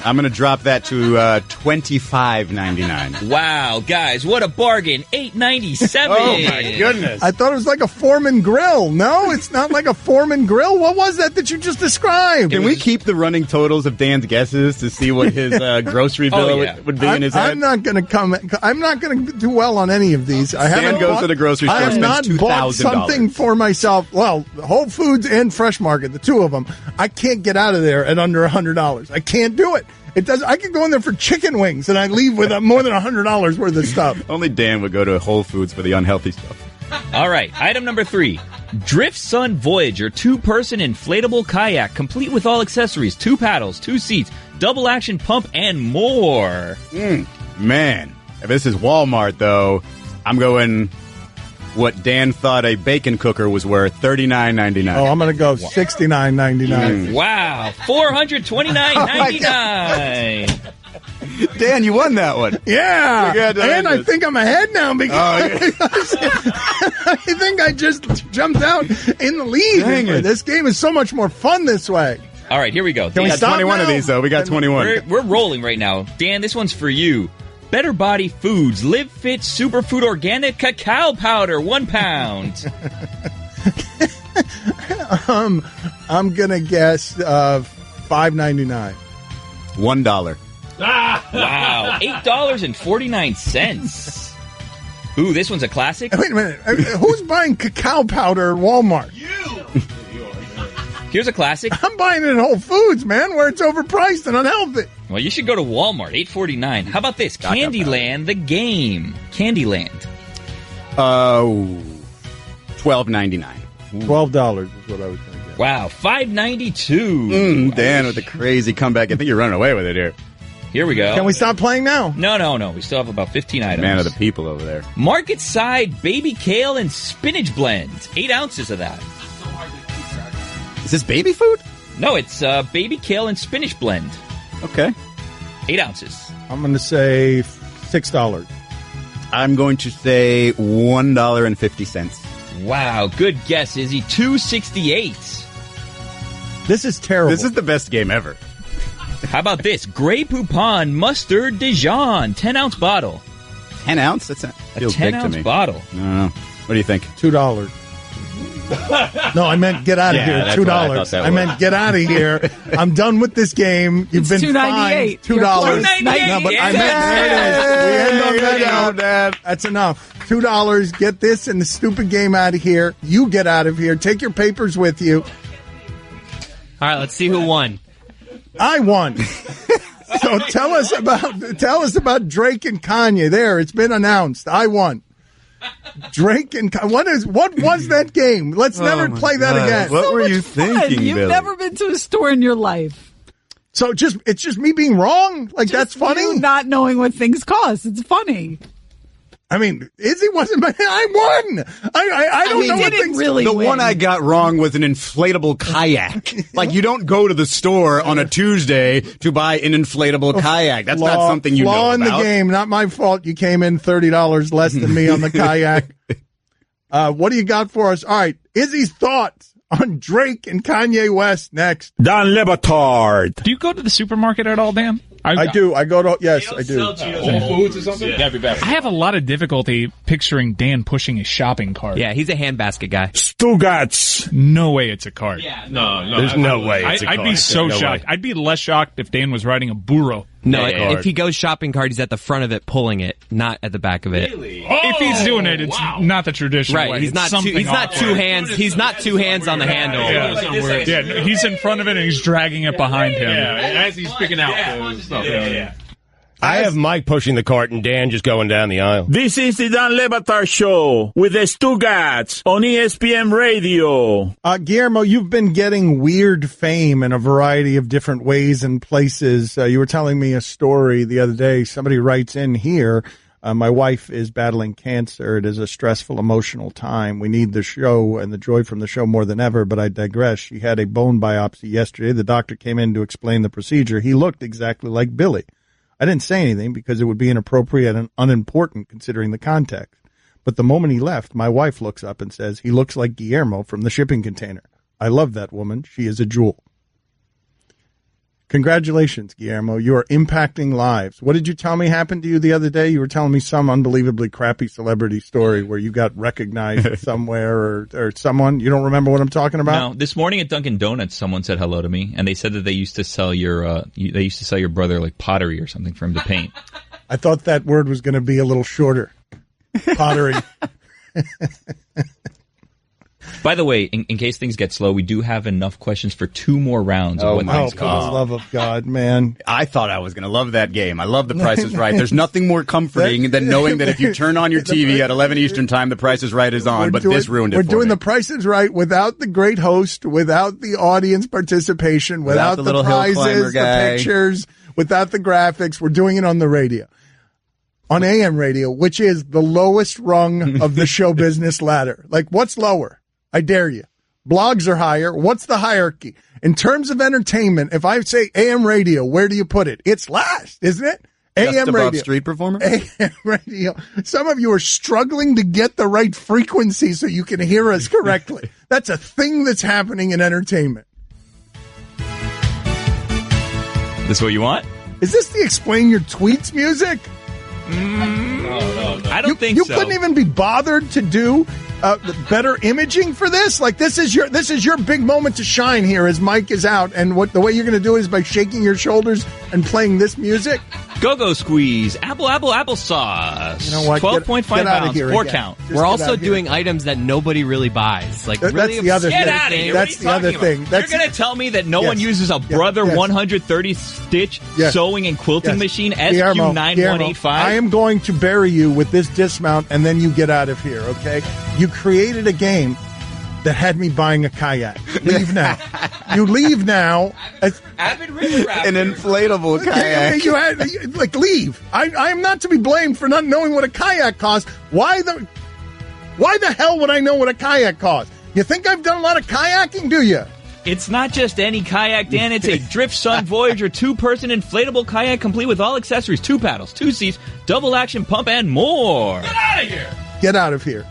I'm going to drop that to $25.99. Wow, guys, what a bargain. $8.97. Oh, my goodness. I thought it was like a Foreman grill. No, it's not like a Foreman grill. What was that you just described? Can we keep the running totals of Dan's guesses to see what his grocery bill would be in his head? I'm not going to do well on any of these. Dan goes to the grocery store, I have not bought something for myself. Well, Whole Foods and Fresh Market, the two of them, I can't get out of there at under $100. I can't do it. It does. I could go in there for chicken wings and I leave with more than $100 worth of stuff. Only Dan would go to Whole Foods for the unhealthy stuff. All right, item number 3. Drift Sun Voyager 2-person inflatable kayak, complete with all accessories, 2 paddles, 2 seats, double action pump, and more. Man, if this is Walmart, though, I'm going what Dan thought a bacon cooker was worth, $39.99. Oh, I'm going to go $69.99. Wow, $429.99. Dan, you won that one. Yeah. And I think I'm ahead now because I think I just jumped out in the lead. This game is so much more fun this way. All right, here we go. Can we stop 21 now? of these, though. We got 21. We're rolling right now. Dan, this one's for you. Better Body Foods Live Fit Superfood Organic Cacao Powder, 1 pound. I'm gonna guess $5.99. $1. Wow, $8.49. Ooh, this one's a classic. Wait a minute. Who's buying cacao powder at Walmart? You. Here's a classic. I'm buying it at Whole Foods, man, where it's overpriced and unhealthy. Well, you should go to Walmart, $8.49. How about this? Candyland, the game. Candyland. $12.99. $12 is what I was going to get. Wow, $5.92. Dan with the crazy comeback. I think you're running away with it here. Here we go. Can we stop playing now? No. We still have about 15 items. Man of the people over there. Market side baby kale and spinach blend. 8 ounces of that. Is this baby food? No, it's baby kale and spinach blend. Okay. 8 ounces. I'm going to say $6. I'm going to say $1.50. Wow, good guess, Izzy. $2.68. This is terrible. This is the best game ever. How about this? Grey Poupon Mustard Dijon. 10-ounce bottle. 10 ounce? That's feels big to 10-ounce me. bottle. No. What do you think? $2. No, I meant get out of here. $2. I meant get out of here. I'm done with this game. You've been fined $2. No, but I meant there it is. We end on that note, Dad. That's enough. $2. Get this and the stupid game out of here. You get out of here. Take your papers with you. All right, let's see who won. I won. So tell us about Drake and Kanye. There, it's been announced. I won. Drake and what was that game? Let's never play that again. What were you thinking, You've Billy? never been to a store in your life. So it's just me being wrong? Like, that's funny? You not knowing what things cost. It's funny. I mean, Izzy wasn't, but I won. I don't know what things. Really the win. one I got wrong was an inflatable kayak. Like, you don't go to the store on a Tuesday to buy an inflatable kayak. That's not something you know about. Flaw in the game. Not my fault. You came in $30 less than me on the kayak. What do you got for us? All right. Izzy's thoughts on Drake and Kanye West next. Don Le Batard. Do you go to the supermarket at all, Dan? I do. I go to, yes, I do. Foods or something? Yeah. I have a lot of difficulty picturing Dan pushing a shopping cart. Yeah, he's a handbasket guy. Stugotz. No way it's a cart. Yeah, No. There's no way it's a cart. I'd be so shocked. I'd be less shocked if Dan was riding a burro. No, if he goes shopping cart, he's at the front of it pulling it, not at the back of it. Really? If he's doing it, it's not the traditional way. Right, he's not two hands. He's not two hands on the handle. Yeah, he's in front of it and he's dragging it behind him. Yeah, as he's picking out the stuff. Yeah. I have Mike pushing the cart and Dan just going down the aisle. This is the Dan Le Batard Show with the Stugotz on ESPN Radio. Guillermo, you've been getting weird fame in a variety of different ways and places. You were telling me a story the other day. Somebody writes in here, my wife is battling cancer. It is a stressful, emotional time. We need the show and the joy from the show more than ever, but I digress. She had a bone biopsy yesterday. The doctor came in to explain the procedure. He looked exactly like Billy. I didn't say anything because it would be inappropriate and unimportant considering the context. But the moment he left, my wife looks up and says, he looks like Guillermo from the shipping container. I love that woman. She is a jewel. Congratulations, Guillermo. You are impacting lives. What did you tell me happened to you the other day? You were telling me some unbelievably crappy celebrity story where you got recognized somewhere or someone. You don't remember what I'm talking about? No. This morning at Dunkin' Donuts, someone said hello to me, and they said that they used to sell your brother like pottery or something for him to paint. I thought that word was going to be a little shorter. Pottery. By the way, in case things get slow, we do have enough questions for 2 more rounds of what things for the love of God, man. I thought I was going to love that game. I love The Price is Right. There's nothing more comforting than knowing that if you turn on your TV at 11 Eastern Time, The Price is Right is on, but this ruined it for me. We're doing The Price is Right without the great host, without the audience participation, without the little prizes, hill climber guy, the pictures, without the graphics. We're doing it on the radio. On AM radio, which is the lowest rung of the show business ladder. Like, what's lower? I dare you. Blogs are higher. What's the hierarchy? In terms of entertainment, if I say AM radio, where do you put it? It's last, isn't it? Just AM above radio. Street Performer? AM radio. Some of you are struggling to get the right frequency so you can hear us correctly. That's a thing that's happening in entertainment. This what you want? Is this the Explain Your Tweets music? No. I don't think so. You so. couldn't even be bothered to do better imaging for this? Like, this is your big moment to shine here as Mike is out, and the way you're going to do it is by shaking your shoulders and playing this music? Go-Go Squeeze, applesauce. You know what? 12.5 pounds, 4 count. We're also doing items that nobody really buys. Like, that's really the other thing. Get out of here. That's the other thing. You're going to tell me that no one uses a Brother 130 stitch sewing and quilting machine SQ9185? I am going to bury you with this dismount, and then you get out of here, okay? You created a game that had me buying a kayak. Leave now. You leave now. Avid river raptor. An inflatable kayak. Leave. I am not to be blamed for not knowing what a kayak costs. Why the hell would I know what a kayak costs? You think I've done a lot of kayaking, do you? It's not just any kayak, Dan. It's a Drift Sun Voyager 2-person inflatable kayak complete with all accessories, 2 paddles, 2 seats, double action pump, and more. Get out of here! Get out of here.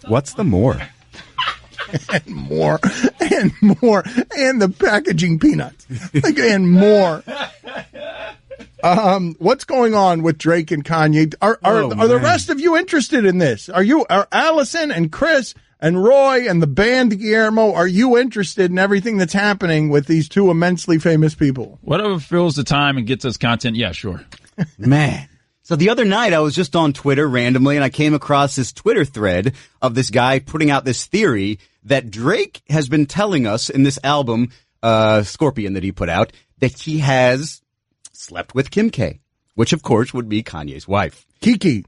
What's the more? And more. And more. And the packaging peanuts. And more. What's going on with Drake and Kanye? Are the rest of you interested in this? Are Allison and Chris and Roy and the band Guillermo, are you interested in everything that's happening with these two immensely famous people? Whatever fills the time and gets us content, yeah, sure. Man. So the other night I was just on Twitter randomly and I came across this Twitter thread of this guy putting out this theory that Drake has been telling us in this album, Scorpion, that he put out, that he has slept with Kim K, which of course would be Kanye's wife. Kiki,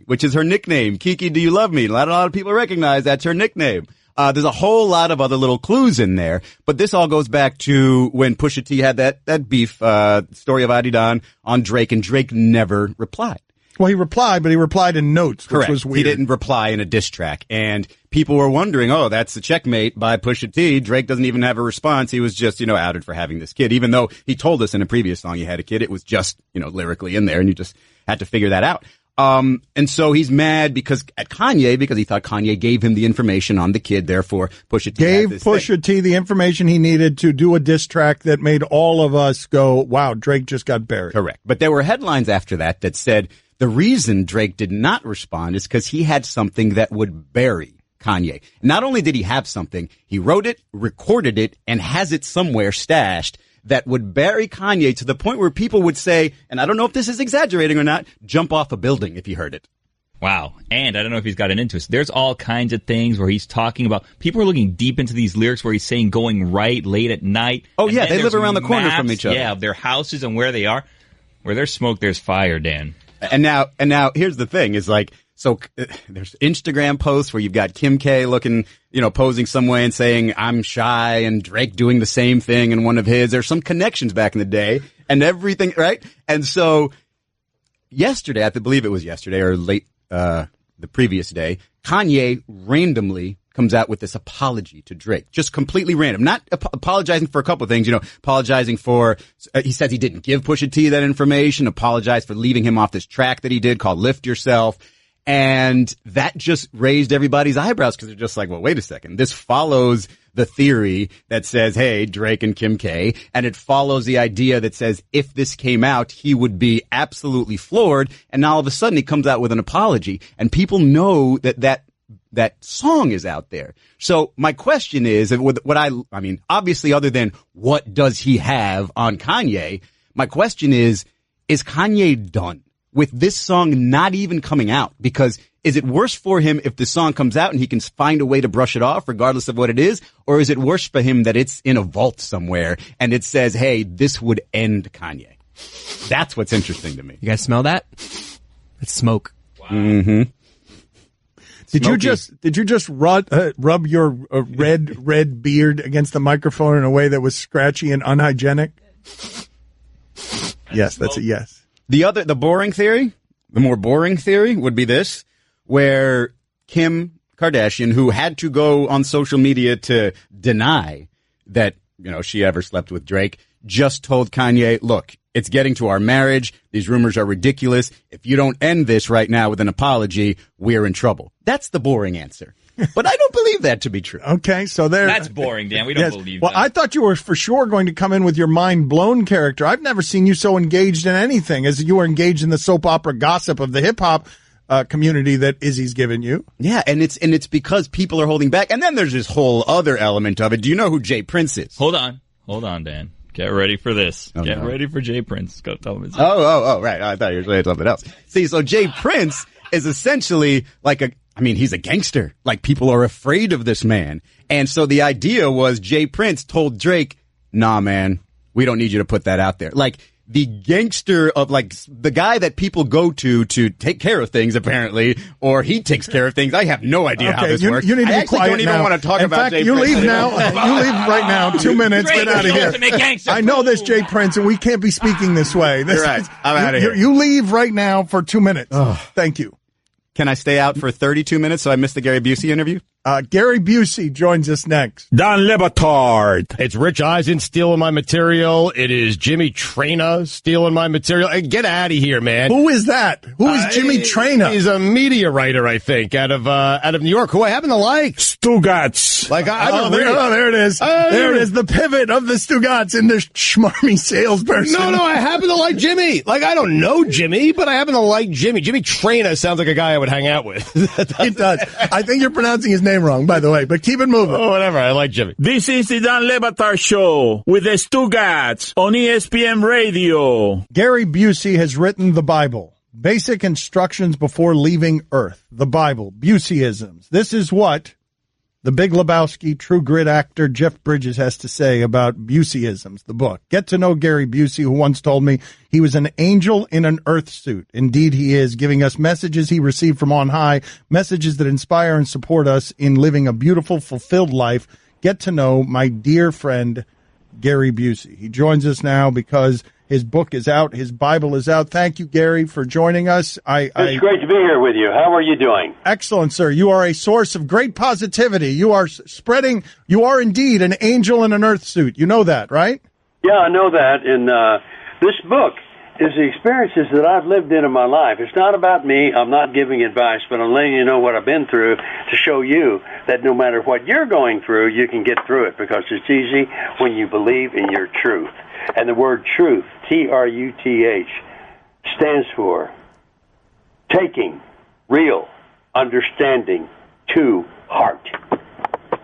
which is her nickname. Kiki, do you love me? Not a lot of people recognize that's her nickname. There's a whole lot of other little clues in there, but this all goes back to when Pusha T had that beef, story of Adidan on Drake, and Drake never replied. Well, he replied, but he replied in notes, which was weird. He didn't reply in a diss track, and people were wondering, oh, that's the checkmate by Pusha T. Drake doesn't even have a response. He was just, outed for having this kid, even though he told us in a previous song he had a kid. It was just, lyrically in there, and you just had to figure that out. And so he's mad because he thought Kanye gave him the information on the kid, therefore Pusha T gave Pusha T the information he needed to do a diss track that made all of us go, wow, Drake just got buried. Correct. But there were headlines after that said the reason Drake did not respond is because he had something that would bury Kanye. Not only did he have something, he wrote it, recorded it, and has it somewhere stashed that would bury Kanye to the point where people would say, and I don't know if this is exaggerating or not, jump off a building if he heard it. Wow. And I don't know if he's gotten into it. There's all kinds of things where he's talking about, people are looking deep into these lyrics where he's saying going right late at night. Oh, yeah, they live around the corner from each other. Yeah, of their houses and where they are. Where there's smoke, there's fire, Dan. And now here's the thing is there's Instagram posts where you've got Kim K looking, posing some way and saying, I'm shy, and Drake doing the same thing in one of his. There's some connections back in the day and everything, right? And so yesterday, I believe it was yesterday or late, the previous day, Kanye randomly comes out with this apology to Drake. Just completely random. Not apologizing for a couple of things, apologizing for, he says he didn't give Pusha T that information, apologized for leaving him off this track that he did called Lift Yourself. And that just raised everybody's eyebrows because they're just like, well, wait a second. This follows the theory that says, hey, Drake and Kim K. And it follows the idea that says if this came out, he would be absolutely floored. And now all of a sudden he comes out with an apology. And people know that song is out there. So my question is, obviously other than what does he have on Kanye, my question is Kanye done with this song not even coming out? Because is it worse for him if the song comes out and he can find a way to brush it off regardless of what it is? Or is it worse for him that it's in a vault somewhere and it says, hey, this would end Kanye? That's what's interesting to me. You guys smell that? It's smoke. Wow. Mm-hmm. Did you just rub your red beard against the microphone in a way that was scratchy and unhygienic? Yes, that's a yes. The more boring theory would be this, where Kim Kardashian, who had to go on social media to deny that, she ever slept with Drake, just told Kanye, look, it's getting to our marriage. These rumors are ridiculous. If you don't end this right now with an apology, we're in trouble. That's the boring answer. But I don't believe that to be true. Okay, so that's boring, Dan. We don't believe that. Well, I thought you were for sure going to come in with your mind-blown character. I've never seen you so engaged in anything as you were engaged in the soap opera gossip of the hip-hop community that Izzy's given you. Yeah, and it's because people are holding back. And then there's this whole other element of it. Do you know who Jay Prince is? Hold on, Dan. Get ready for this. Get ready for Jay Prince. Go tell him his right. I thought you were saying something else. See, so Jay Prince is essentially he's a gangster. Like, people are afraid of this man. And so the idea was Jay Prince told Drake, nah, man, we don't need you to put that out there. Like, the gangster of like the guy that people go to take care of things, apparently, or he takes care of things. I have no idea how this works. You need to be quiet. I don't even want to talk in about fact, Jay you Prince leave anymore. now. You leave right now. 2 minutes. Get out of here. I know this, Jay Prince, and we can't be speaking this way. You're right. I'm out of here. You leave right now for 2 minutes. Thank you. Can I stay out for 32 minutes so I missed the Gary Busey interview? Gary Busey joins us next. Don Le Batard. It's Rich Eisen stealing my material. It is Jimmy Traina stealing my material. Hey, get out of here, man. Who is that? Who is Jimmy Traina? He's a media writer, I think, out of New York, who I happen to like. Stugotz. Like there it is. There it is. The pivot of the Stugotz into schmarmy salesperson. No, I happen to like Jimmy. Like, I don't know Jimmy, but I happen to like Jimmy. Jimmy Traina sounds like a guy I would hang out with. It does. I think you're pronouncing his name wrong, by the way, but keep it moving. Oh, whatever. I like Jimmy. This is the Dan Le Batard Show with the Stugotz on ESPN Radio. Gary Busey has written the Bible. Basic instructions before leaving Earth. The Bible. Buseyisms. This is what the Big Lebowski True Grit actor Jeff Bridges has to say about Buseyisms, the book. Get to know Gary Busey, who once told me he was an angel in an earth suit. Indeed, he is, giving us messages he received from on high, messages that inspire and support us in living a beautiful, fulfilled life. Get to know my dear friend, Gary Busey. He joins us now because his book is out. His Bible is out. Thank you, Gary, for joining us. It's great to be here with you. How are you doing? Excellent, sir. You are a source of great positivity. You are indeed an angel in an earth suit. You know that, right? Yeah, I know that. And this book is the experiences that I've lived in my life. It's not about me. I'm not giving advice, but I'm letting you know what I've been through to show you that no matter what you're going through, you can get through it because it's easy when you believe in your truth. And the word truth, T-R-U-T-H, stands for taking real understanding to heart.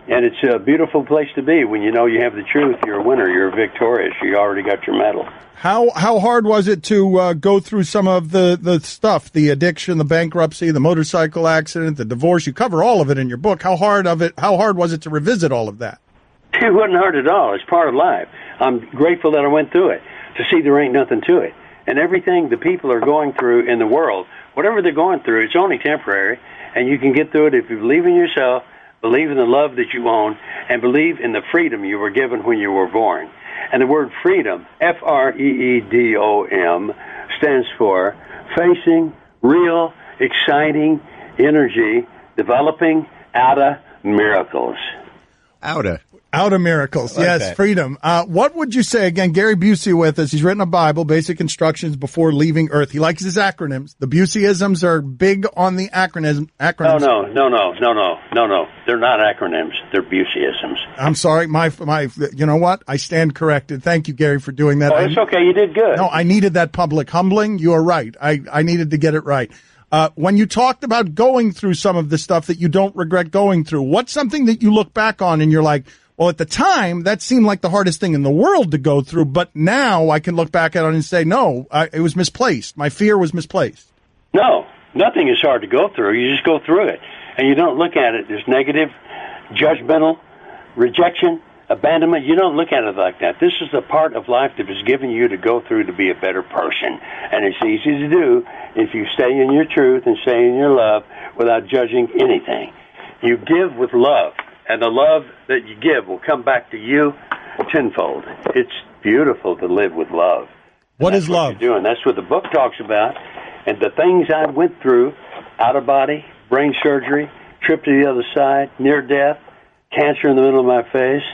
And it's a beautiful place to be when you know you have the truth. You're a winner. You're victorious. You already got your medal. How hard was it to go through some of the stuff, the addiction, the bankruptcy, the motorcycle accident, the divorce? You cover all of it in your book. How hard was it to revisit all of that? It wasn't hard at all. It's part of life. I'm grateful that I went through it to see there ain't nothing to it. And everything the people are going through in the world, whatever they're going through, it's only temporary. And you can get through it if you believe in yourself, believe in the love that you own, and believe in the freedom you were given when you were born. And the word freedom, F-R-E-E-D-O-M, stands for facing real, exciting energy, developing out of miracles. Out of miracles. Like yes, that. freedom. What would you say, again, Gary Busey with us, he's written a Bible, basic instructions before leaving Earth. He likes his acronyms. The Buseyisms are big on the acronyms. No. They're not acronyms. They're Buseyisms. I'm sorry. My, you know what? I stand corrected. Thank you, Gary, for doing that. Oh, it's okay. You did good. No, I needed that public humbling. You are right. I needed to get it right. When you talked about going through some of the stuff that you don't regret going through, what's something that you look back on and you're like, well, at the time, that seemed like the hardest thing in the world to go through, but now I can look back at it and say, no, it was misplaced. My fear was misplaced. No, nothing is hard to go through. You just go through it, and you don't look at it as negative, judgmental, rejection, abandonment. You don't look at it like that. This is the part of life that was given you to go through to be a better person, and it's easy to do if you stay in your truth and stay in your love without judging anything. You give with love. And the love that you give will come back to you tenfold. It's beautiful to live with love. What is love? You're doing. That's what the book talks about. And the things I went through, out of body, brain surgery, trip to the other side, near death, cancer in the middle of my face,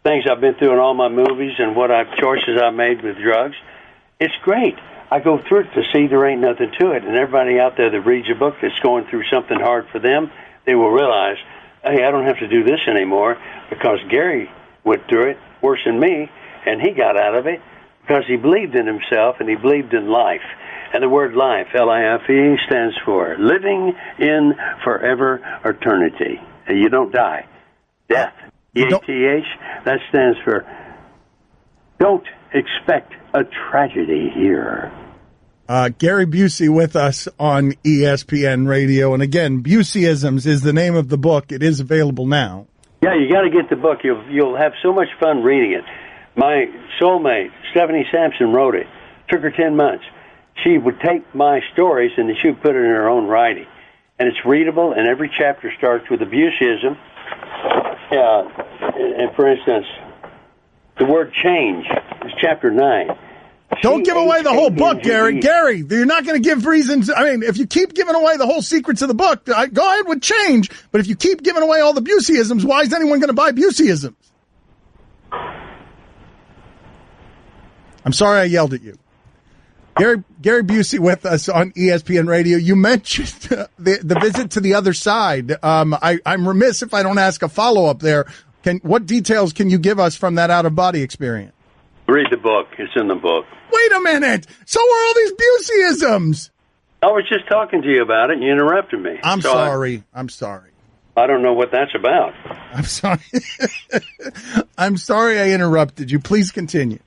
things I've been through in all my movies and choices I made with drugs. It's great. I go through it to see there ain't nothing to it. And everybody out there that reads a book that's going through something hard for them, they will realize, hey, I don't have to do this anymore because Gary went through it worse than me, and he got out of it because he believed in himself and he believed in life. And the word life, L-I-F-E, stands for living in forever eternity. And you don't die. Death, E-A-T-H, that stands for don't expect a tragedy here. Gary Busey with us on ESPN Radio. And again, Buseyisms is the name of the book. It is available now. Yeah, you got to get the book. You'll have so much fun reading it. My soulmate, Stephanie Sampson, wrote it. Took her 10 months. She would take my stories and she would put it in her own writing. And it's readable, and every chapter starts with abuseism. And for instance, the word change is chapter 9. Don't give away the whole book, Gary. Gary, you're not going to give reasons. I mean, if you keep giving away the whole secrets of the book, go ahead with change. But if you keep giving away all the Buseyisms, why is anyone going to buy Buseyisms? I'm sorry I yelled at you. Gary Busey with us on ESPN Radio. You mentioned the visit to the other side. I'm remiss if I don't ask a follow-up there. What details can you give us from that out-of-body experience? Read the book. It's in the book. Wait a minute. So are all these Buseyisms. I was just talking to you about it, and you interrupted me. I'm sorry. I don't know what that's about. I'm sorry. I'm sorry I interrupted you. Please continue.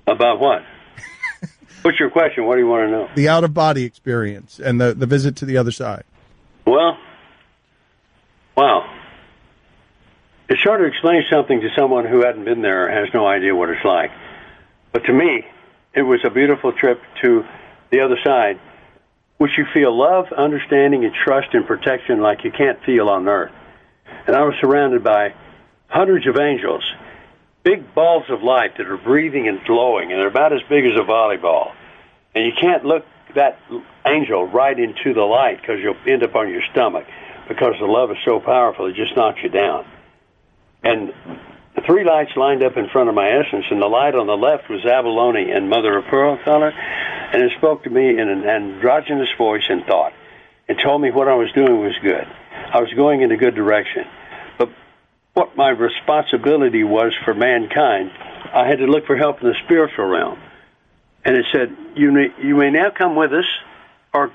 About what? What's your question? What do you want to know? The out-of-body experience and the visit to the other side. Well, wow. It's hard to explain something to someone who hadn't been there or has no idea what it's like. But to me, it was a beautiful trip to the other side, which you feel love, understanding, and trust and protection like you can't feel on earth. And I was surrounded by hundreds of angels, big balls of light that are breathing and glowing, and they're about as big as a volleyball. And you can't look that angel right into the light because you'll end up on your stomach because the love is so powerful it just knocks you down. And the three lights lined up in front of my essence, and the light on the left was Abalone and Mother of Pearl color, and it spoke to me in an androgynous voice and thought, and told me what I was doing was good. I was going in a good direction. But what my responsibility was for mankind, I had to look for help in the spiritual realm. And it said, you may now come with us or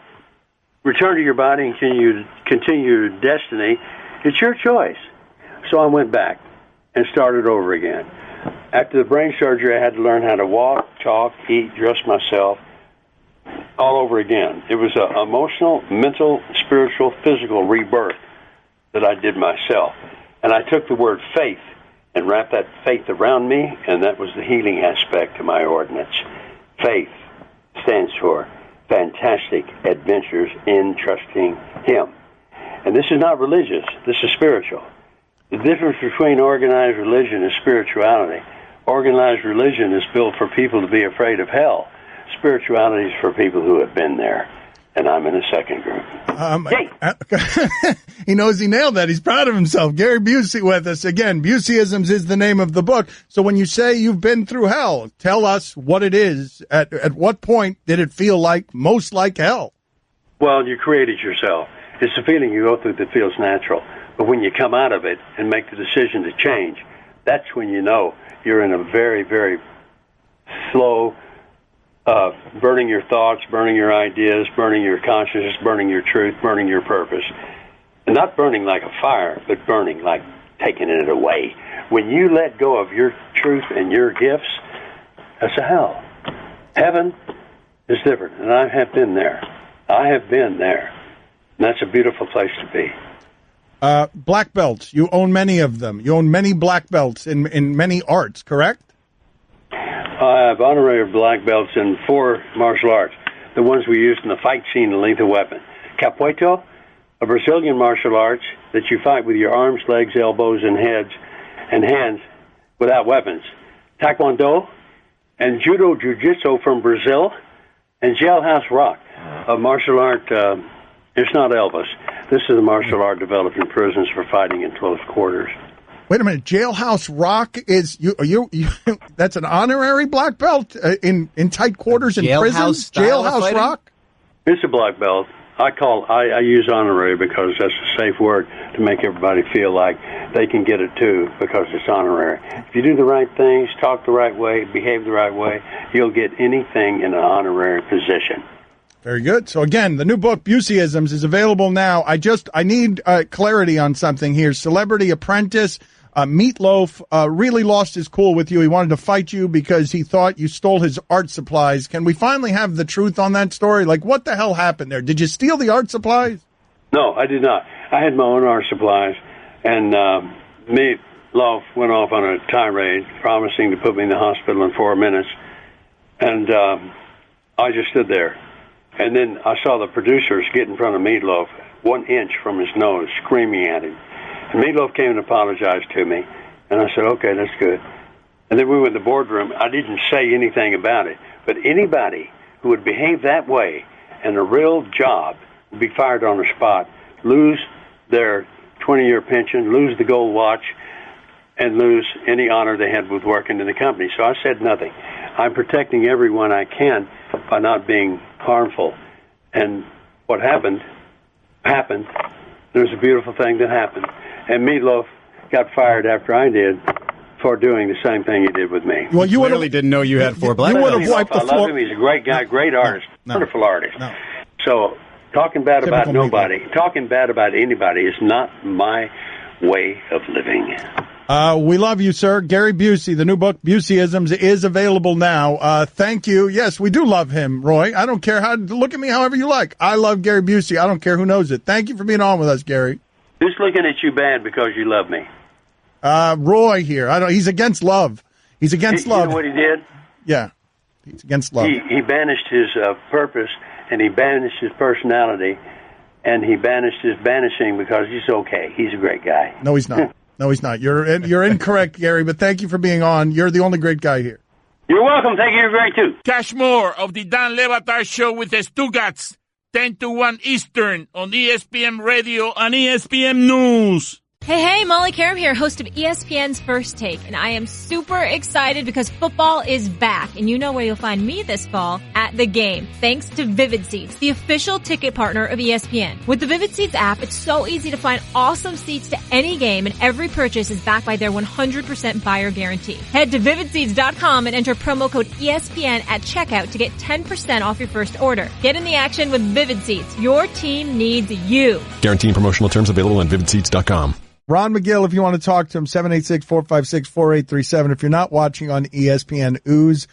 return to your body and continue your destiny. It's your choice. So I went back and started over again. After the brain surgery, I had to learn how to walk, talk, eat, dress myself, all over again. It was an emotional, mental, spiritual, physical rebirth that I did myself. And I took the word faith and wrapped that faith around me, and that was the healing aspect of my ordinance. Faith stands for fantastic adventures in trusting Him. And this is not religious. This is spiritual. The difference between organized religion and spirituality. Organized religion is built for people to be afraid of hell. Spirituality is for people who have been there. And I'm in the second group. He knows he nailed that. He's proud of himself. Gary Busey with us. Again, Buseyisms is the name of the book. So when you say you've been through hell, tell us what it is. At what point did it feel most like hell? Well, you created yourself. It's a feeling you go through that feels natural. But when you come out of it and make the decision to change, that's when you know you're in a very, very slow, burning your thoughts, burning your ideas, burning your consciousness, burning your truth, burning your purpose. And not burning like a fire, but burning like taking it away. When you let go of your truth and your gifts, that's a hell. Heaven is different, and I have been there. And that's a beautiful place to be. Black belts. You own many of them. You own many black belts in many arts, correct? I have honorary black belts in 4 martial arts, the ones we use in the fight scene in Lethal Weapon. Capoeira, a Brazilian martial arts that you fight with your arms, legs, elbows, and heads and hands without weapons. Taekwondo and Judo Jiu-Jitsu from Brazil, and Jailhouse Rock, a martial art. It's not Elvis. This is a martial art developed in prisons for fighting in close quarters. Wait a minute, Jailhouse Rock is you that's an honorary black belt in tight quarters in prisons? Jailhouse Rock? It's a black belt. I use honorary because that's a safe word to make everybody feel like they can get it too because it's honorary. If you do the right things, talk the right way, behave the right way, you'll get anything in an honorary position. Very good. So again, the new book, Buseyisms, is available now. I need clarity on something here. Celebrity Apprentice, Meatloaf really lost his cool with you. He wanted to fight you because he thought you stole his art supplies. Can we finally have the truth on that story? Like, what the hell happened there? Did you steal the art supplies? No, I did not. I had my own art supplies, and Meatloaf went off on a tirade, promising to put me in the hospital in 4 minutes. And I just stood there. And then I saw the producers get in front of Meatloaf, 1 inch from his nose, screaming at him. And Meatloaf came and apologized to me. And I said, okay, that's good. And then we went in the boardroom. I didn't say anything about it. But anybody who would behave that way and a real job would be fired on the spot, lose their 20-year pension, lose the gold watch, and lose any honor they had with working in the company. So I said nothing. I'm protecting everyone I can by not being harmful. And what happened. There was a beautiful thing that happened. And Meatloaf got fired after I did for doing the same thing he did with me. Well, you really didn't know you had 4 black belts. I love him. He's a great guy, great artist, wonderful artist. No. So talking bad about nobody, talking bad about anybody is not my way of living. We love you, sir. Gary Busey, the new book, Buseyisms, is available now. Thank you. Yes, we do love him, Roy. I don't care how. Look at me however you like. I love Gary Busey. I don't care who knows it. Thank you for being on with us, Gary. Who's looking at you bad because you love me? Roy here. He's against love. He's against love. You know what he did? Yeah. He's against love. He banished his purpose, and he banished his personality, and he banished his banishing because he's okay. He's a great guy. No, he's not. No, he's not. You're incorrect, Gary, but thank you for being on. You're the only great guy here. You're welcome. Thank you. You're great, too. Catch more of the Dan Le Batard Show with the Stugotz, 10 to 1 Eastern on ESPN Radio and ESPN News. Hey, Molly Karam here, host of ESPN's First Take, and I am super excited because football is back, and you know where you'll find me this fall, at the game, thanks to Vivid Seats, the official ticket partner of ESPN. With the Vivid Seats app, it's so easy to find awesome seats to any game, and every purchase is backed by their 100% buyer guarantee. Head to vividseats.com and enter promo code ESPN at checkout to get 10% off your first order. Get in the action with Vivid Seats. Your team needs you. Guaranteeing promotional terms available on vividseats.com. Ron McGill, if you want to talk to him, 786-456-4837. If you're not watching on ESPN Ooze,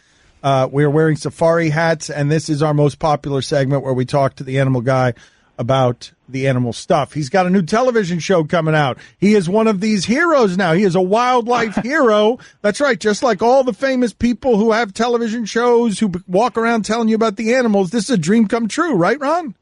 we are wearing safari hats, and this is our most popular segment where we talk to the animal guy about the animal stuff. He's got a new television show coming out. He is one of these heroes now. He is a wildlife hero. That's right, just like all the famous people who have television shows who walk around telling you about the animals. This is a dream come true, right, Ron?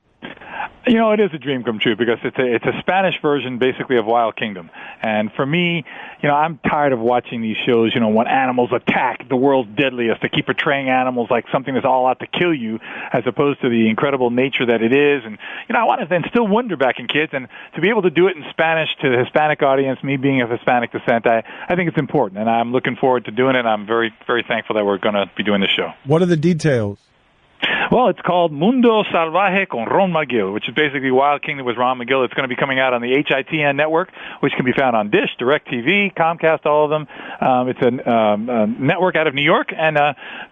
You know, it is a dream come true because it's a Spanish version basically of Wild Kingdom. And for me, you know, I'm tired of watching these shows, you know, when animals attack the world's deadliest, to keep portraying animals like something that's all out to kill you as opposed to the incredible nature that it is. And, you know, I want to instill wonder back in kids, and to be able to do it in Spanish to the Hispanic audience, me being of Hispanic descent, I think it's important. And I'm looking forward to doing it. I'm very, very thankful that we're going to be doing this show. What are the details? Well, it's called Mundo Salvaje con Ron McGill, which is basically Wild Kingdom with Ron McGill. It's going to be coming out on the HITN network, which can be found on Dish, DirecTV, Comcast, all of them. It's a network out of New York, and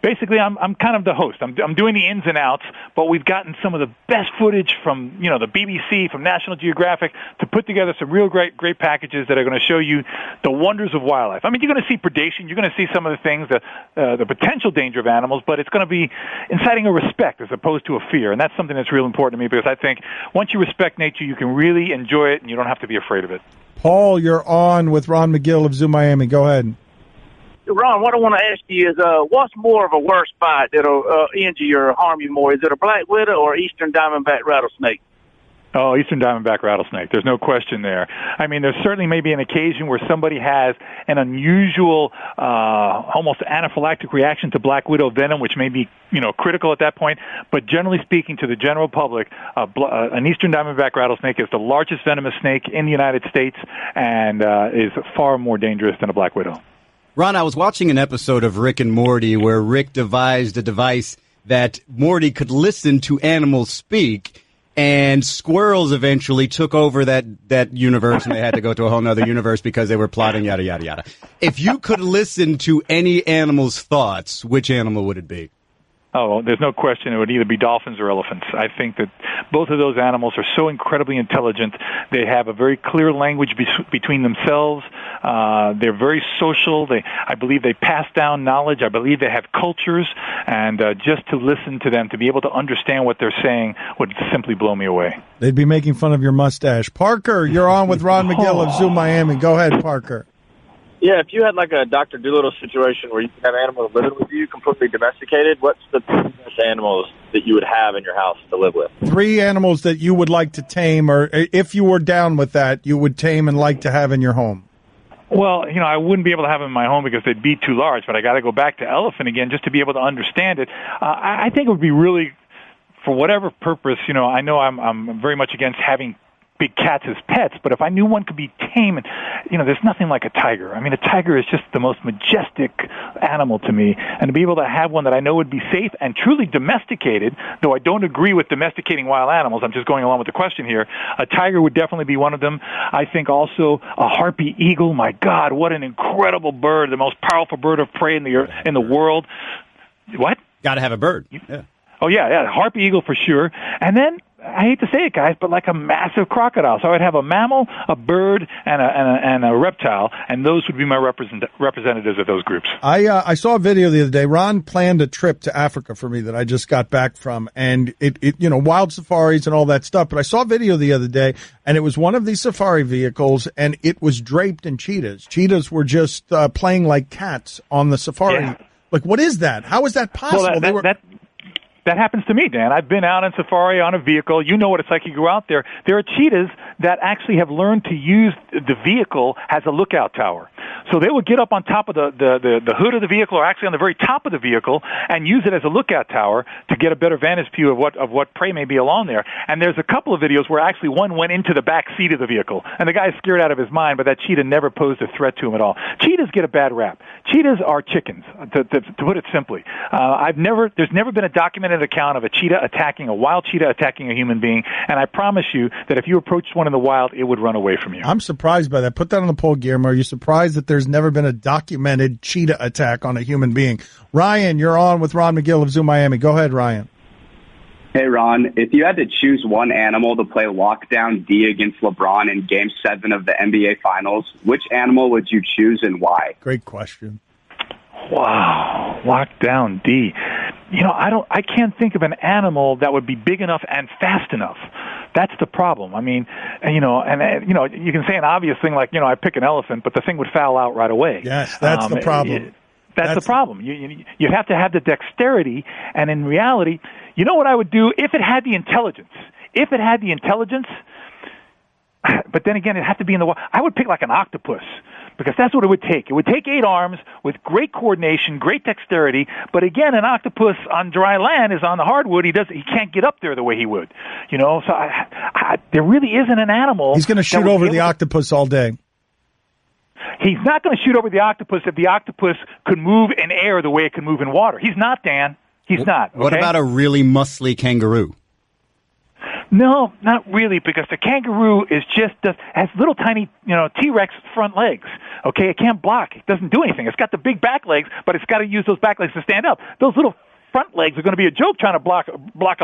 basically I'm kind of the host. I'm doing the ins and outs, but we've gotten some of the best footage from, you know, the BBC, from National Geographic, to put together some real great packages that are going to show you the wonders of wildlife. I mean, you're going to see predation, you're going to see some of the things, the potential danger of animals, but it's going to be inciting a respect as opposed to a fear, and that's something that's real important to me, because I think once you respect nature, you can really enjoy it, and you don't have to be afraid of it. Paul, you're on with Ron McGill of Zoo Miami. Go ahead. Ron, what I want to ask you is, what's more of a worse bite that'll injure you or harm you more? Is it a black widow or eastern diamondback rattlesnake? Oh, eastern diamondback rattlesnake. There's no question there. I mean, there certainly may be an occasion where somebody has an unusual, almost anaphylactic reaction to black widow venom, which may be, you know, critical at that point. But generally speaking, to the general public, an eastern diamondback rattlesnake is the largest venomous snake in the United States and is far more dangerous than a black widow. Ron, I was watching an episode of Rick and Morty where Rick devised a device that Morty could listen to animals speak. And squirrels eventually took over that universe, and they had to go to a whole other universe because they were plotting yada, yada, yada. If you could listen to any animal's thoughts, which animal would it be? Oh, there's no question. It would either be dolphins or elephants. I think that both of those animals are so incredibly intelligent. They have a very clear language between themselves. They're very social. I believe they pass down knowledge. I believe they have cultures. And just to listen to them, to be able to understand what they're saying, would simply blow me away. They'd be making fun of your mustache. Parker, you're on with Ron McGill of Zoo Miami. Go ahead, Parker. Yeah, if you had like a Dr. Dolittle situation where you could have animals living with you, completely domesticated, what's the best animals that you would have in your house to live with? 3 animals that you would like to tame, or if you were down with that, you would tame and like to have in your home. Well, I wouldn't be able to have them in my home because they'd be too large, but I got to go back to elephant again just to be able to understand it. I think it would be really, for whatever purpose, I know I'm very much against having big cats as pets, but if I knew one could be tame, and there's nothing like a tiger. I mean, a tiger is just the most majestic animal to me, and to be able to have one that I know would be safe and truly domesticated, though I don't agree with domesticating wild animals, I'm just going along with the question here, a tiger would definitely be one of them. I think also a harpy eagle. My God, what an incredible bird, the most powerful bird of prey in the world. What? Got to have a bird. Yeah. Oh, yeah, harpy eagle for sure. And then, I hate to say it, guys, but like a massive crocodile. So I would have a mammal, a bird, and a reptile, and those would be my representatives of those groups. I saw a video the other day. Ron planned a trip to Africa for me that I just got back from, and it wild safaris and all that stuff. But I saw a video the other day, and it was one of these safari vehicles, and it was draped in cheetahs. Cheetahs were just playing like cats on the safari. Yeah. Like, what is that? How is that possible? Well, that happens to me, Dan. I've been out on safari on a vehicle. You know what it's like. You go out there. There are cheetahs that actually have learned to use the vehicle as a lookout tower. So they will get up on top of the hood of the vehicle, or actually on the very top of the vehicle, and use it as a lookout tower to get a better vantage view of what prey may be along there. And there's a couple of videos where actually one went into the back seat of the vehicle, and the guy's scared out of his mind, but that cheetah never posed a threat to him at all. Cheetahs get a bad rap. Cheetahs are chickens, to put it simply. There's never been a documented account of a wild cheetah attacking a human being, and I promise you that if you approached one in the wild, it would run away from you. I'm surprised by that. Put that on the poll, Guillermo. Are you surprised that there's never been a documented cheetah attack on a human being? Ryan, you're on with Ron McGill of Zoo Miami. Go ahead, Ryan. Hey, Ron, if you had to choose one animal to play lockdown D against LeBron in Game 7 of the NBA Finals, which animal would you choose and why? Great question. Wow, lockdown D. I can't think of an animal that would be big enough and fast enough. That's the problem. I mean, you can say an obvious thing like, I pick an elephant, but the thing would foul out right away. Yes, that's the problem. That's the problem. You have to have the dexterity, and in reality, you know what I would do if it had the intelligence? But then again, it'd have to be in the water. I would pick like an octopus, because that's what it would take. It would take 8 arms with great coordination, great dexterity. But again, an octopus on dry land is on the hardwood. He can't get up there the way he would. So there really isn't an animal. He's going to shoot over the octopus all day. He's not going to shoot over the octopus if the octopus could move in air the way it can move in water. He's not, Dan. He's not. Okay? What about a really muscly kangaroo? No, not really, because the kangaroo has little tiny, T-Rex front legs. Okay, it can't block. It doesn't do anything. It's got the big back legs, but it's got to use those back legs to stand up. Those little front legs are going to be a joke trying to block a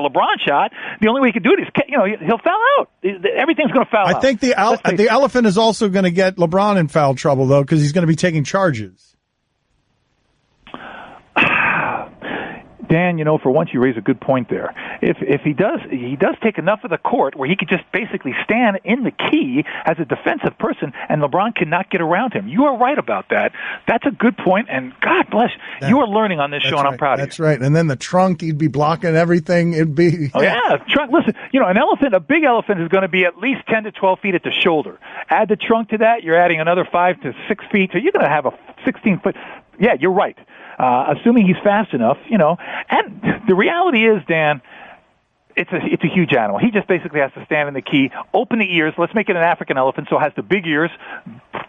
LeBron shot. The only way he can do it is, he'll foul out. Everything's going to foul out. I think the elephant is also going to get LeBron in foul trouble, though, because he's going to be taking charges. Dan, for once you raise a good point there. If he does take enough of the court where he could just basically stand in the key as a defensive person, and LeBron cannot get around him. You are right about that. That's a good point, and God bless you are learning on this show, and I'm proud of you. That's right. And then the trunk, he'd be blocking everything. It'd be trunk. Listen, a big elephant is going to be at least 10 to 12 feet at the shoulder. Add the trunk to that, you're adding another 5 to 6 feet, so you're going to have a 16-foot. Yeah, you're right. Assuming he's fast enough, and the reality is, Dan, it's a huge animal. He just basically has to stand in the key, open the ears. Let's make it an African elephant, so it has the big ears,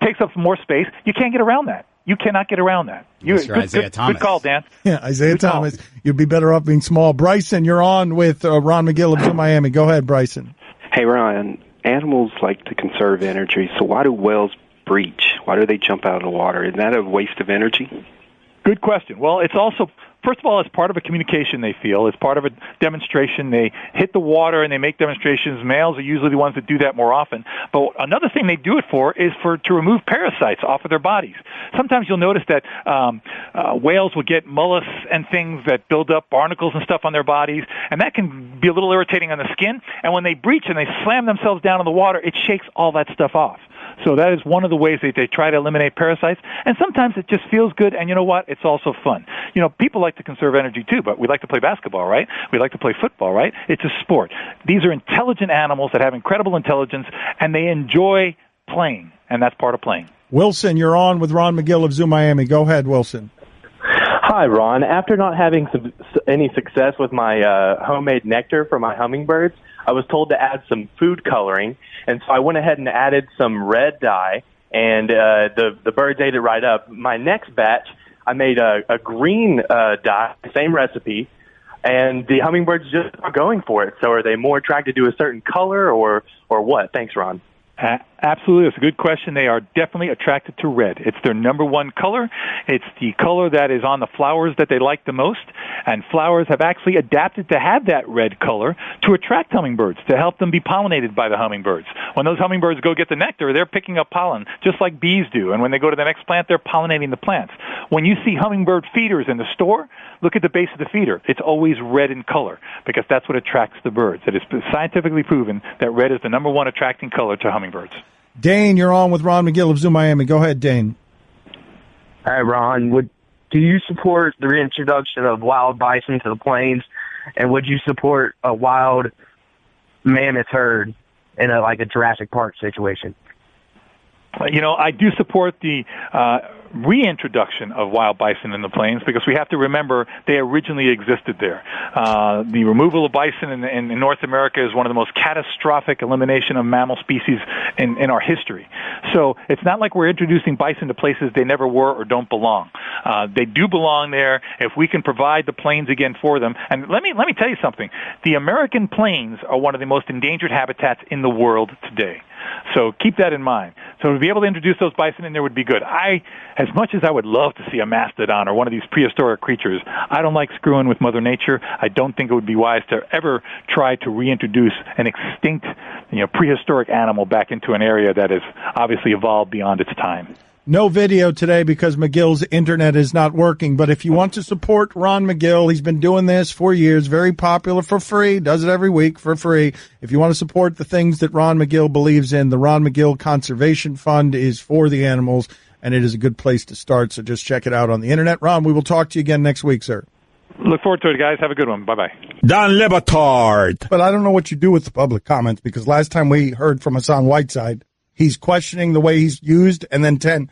takes up some more space. You can't get around that. You cannot get around that. Good call, Dan. Yeah, Isaiah Thomas. You'd be better off being small. Bryson, you're on with Ron McGill of Zoo Miami. Go ahead, Bryson. Hey, Ryan. Animals like to conserve energy, so why do whales breach? Why do they jump out of the water? Isn't that a waste of energy? Good question. Well, it's also, first of all, it's part of a communication they feel. It's part of a demonstration. They hit the water and they make demonstrations. Males are usually the ones that do that more often. But another thing they do it for is to remove parasites off of their bodies. Sometimes you'll notice that whales will get mollusks and things that build up barnacles and stuff on their bodies, and that can be a little irritating on the skin. And when they breach and they slam themselves down in the water, it shakes all that stuff off. So that is one of the ways that they try to eliminate parasites. And sometimes it just feels good, and you know what? It's also fun. You know, people like to conserve energy too, but we like to play basketball, right? We like to play football, right? It's a sport. These are intelligent animals that have incredible intelligence, and they enjoy playing, and that's part of playing. Wilson, you're on with Ron McGill of Zoo Miami. Go ahead, Wilson. Hi, Ron. After not having any success with my homemade nectar for my hummingbirds, I was told to add some food coloring, and so I went ahead and added some red dye, and the birds ate it right up. My next batch, I made a green dye, same recipe, and the hummingbirds just are going for it. So are they more attracted to a certain color or what? Thanks, Ron. Absolutely. It's a good question. They are definitely attracted to red. It's their number one color. It's the color that is on the flowers that they like the most. And flowers have actually adapted to have that red color to attract hummingbirds, to help them be pollinated by the hummingbirds. When those hummingbirds go get the nectar, they're picking up pollen, just like bees do. And when they go to the next plant, they're pollinating the plants. When you see hummingbird feeders in the store, look at the base of the feeder. It's always red in color because that's what attracts the birds. It is scientifically proven that red is the number one attracting color to hummingbirds. Dane, you're on with Ron McGill of Zoo Miami. Go ahead, Dane. Hi, Ron. Do you support the reintroduction of wild bison to the plains, and would you support a wild mammoth herd in a Jurassic Park situation? You know, I do support the reintroduction of wild bison in the plains because we have to remember they originally existed there. The removal of bison in North America is one of the most catastrophic elimination of mammal species in our history. So it's not like we're introducing bison to places they never were or don't belong. They do belong there if we can provide the plains again for them. And let me tell you something. The American plains are one of the most endangered habitats in the world today. So keep that in mind. So to be able to introduce those bison in there would be good. As much as I would love to see a mastodon or one of these prehistoric creatures, I don't like screwing with Mother Nature. I don't think it would be wise to ever try to reintroduce an extinct, prehistoric animal back into an area that has obviously evolved beyond its time. No video today because McGill's internet is not working. But if you want to support Ron McGill, he's been doing this for years, very popular, for free, does it every week for free. If you want to support the things that Ron McGill believes in, the Ron McGill Conservation Fund is for the animals, and it is a good place to start. So just check it out on the internet. Ron, we will talk to you again next week, sir. Look forward to it, guys. Have a good one. Bye-bye. Don Le Batard. But I don't know what you do with the public comments, because last time we heard from Hassan Whiteside, he's questioning the way he's used, and then 10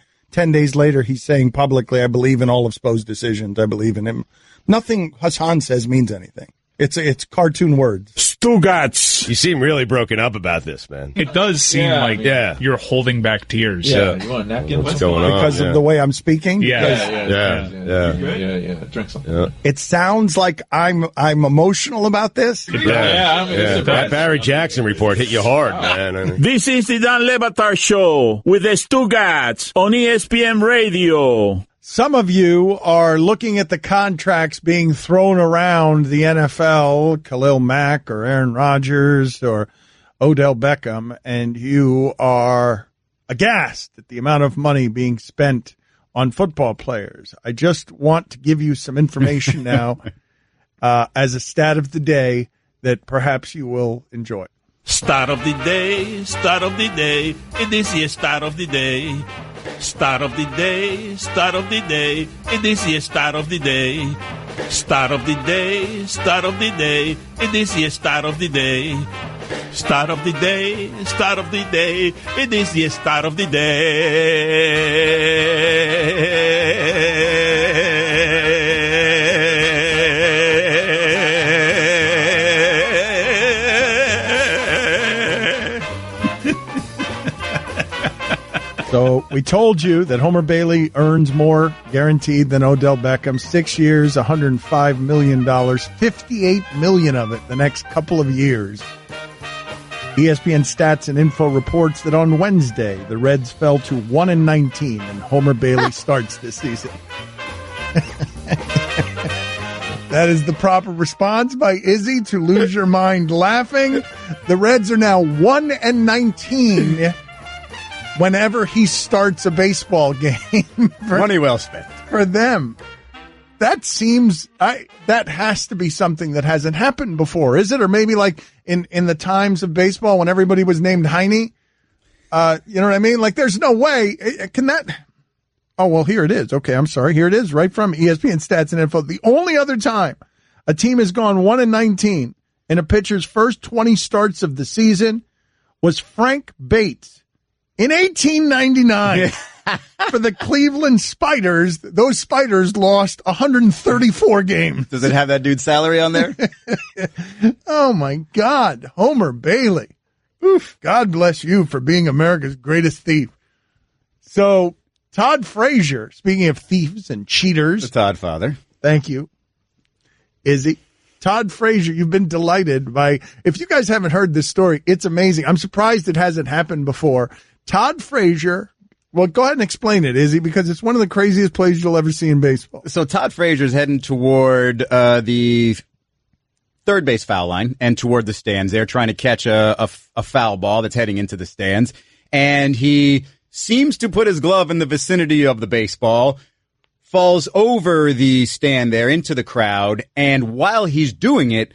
days later he's saying publicly, I believe in all of Spo's decisions. I believe in him. Nothing Hassan says means anything. It's cartoon words. Stugotz. You seem really broken up about this, man. It does seem like you're holding back tears. Yeah. You want a napkin? What's going on? Because of the way I'm speaking? Yeah. Drink something. Yeah. It sounds like I'm emotional about this. That Barry Jackson report hit you hard, man. This is the Don Le Batard Show with the Stugotz on ESPN Radio. Some of you are looking at the contracts being thrown around the NFL, Khalil Mack or Aaron Rodgers or Odell Beckham, and you are aghast at the amount of money being spent on football players. I just want to give you some information now as a stat of the day that perhaps you will enjoy. Start of the day, it is the start of the day. Start of the day, it is the start of the day. Start of the day, it is the start of the day. Start of the day, it is the start of the day. So we told you that Homer Bailey earns more guaranteed than Odell Beckham. 6 years, $105 million, $58 million of it the next couple of years. ESPN Stats and Info reports that on Wednesday, the Reds fell to 1-19 and Homer Bailey starts this season. That is the proper response by Izzy to lose your mind laughing. The Reds are now 1-19 whenever he starts a baseball game. Money well spent. For them. That seems, that has to be something that hasn't happened before, is it? Or maybe like in the times of baseball when everybody was named Heine. You know what I mean? Like, there's no way. Can that? Oh, well, here it is. Okay, I'm sorry. Here it is, right from ESPN Stats and Info. The only other time a team has gone 1-19 in a pitcher's first 20 starts of the season was Frank Bates in 1899 for the Cleveland Spiders. Those Spiders lost 134 games. Does it have that dude's salary on there? Oh, my God. Homer Bailey. Oof. God bless you for being America's greatest thief. So, Todd Frazier, speaking of thieves and cheaters. The Todd father. Thank you. Izzy. Todd Frazier, you've been delighted by, if you guys haven't heard this story, it's amazing. I'm surprised it hasn't happened before. Todd Frazier, well, go ahead and explain it, Izzy, because it's one of the craziest plays you'll ever see in baseball. So Todd Frazier's heading toward the third base foul line and toward the stands. They're trying to catch a foul ball that's heading into the stands. And he seems to put his glove in the vicinity of the baseball, falls over the stand there into the crowd, and while he's doing it,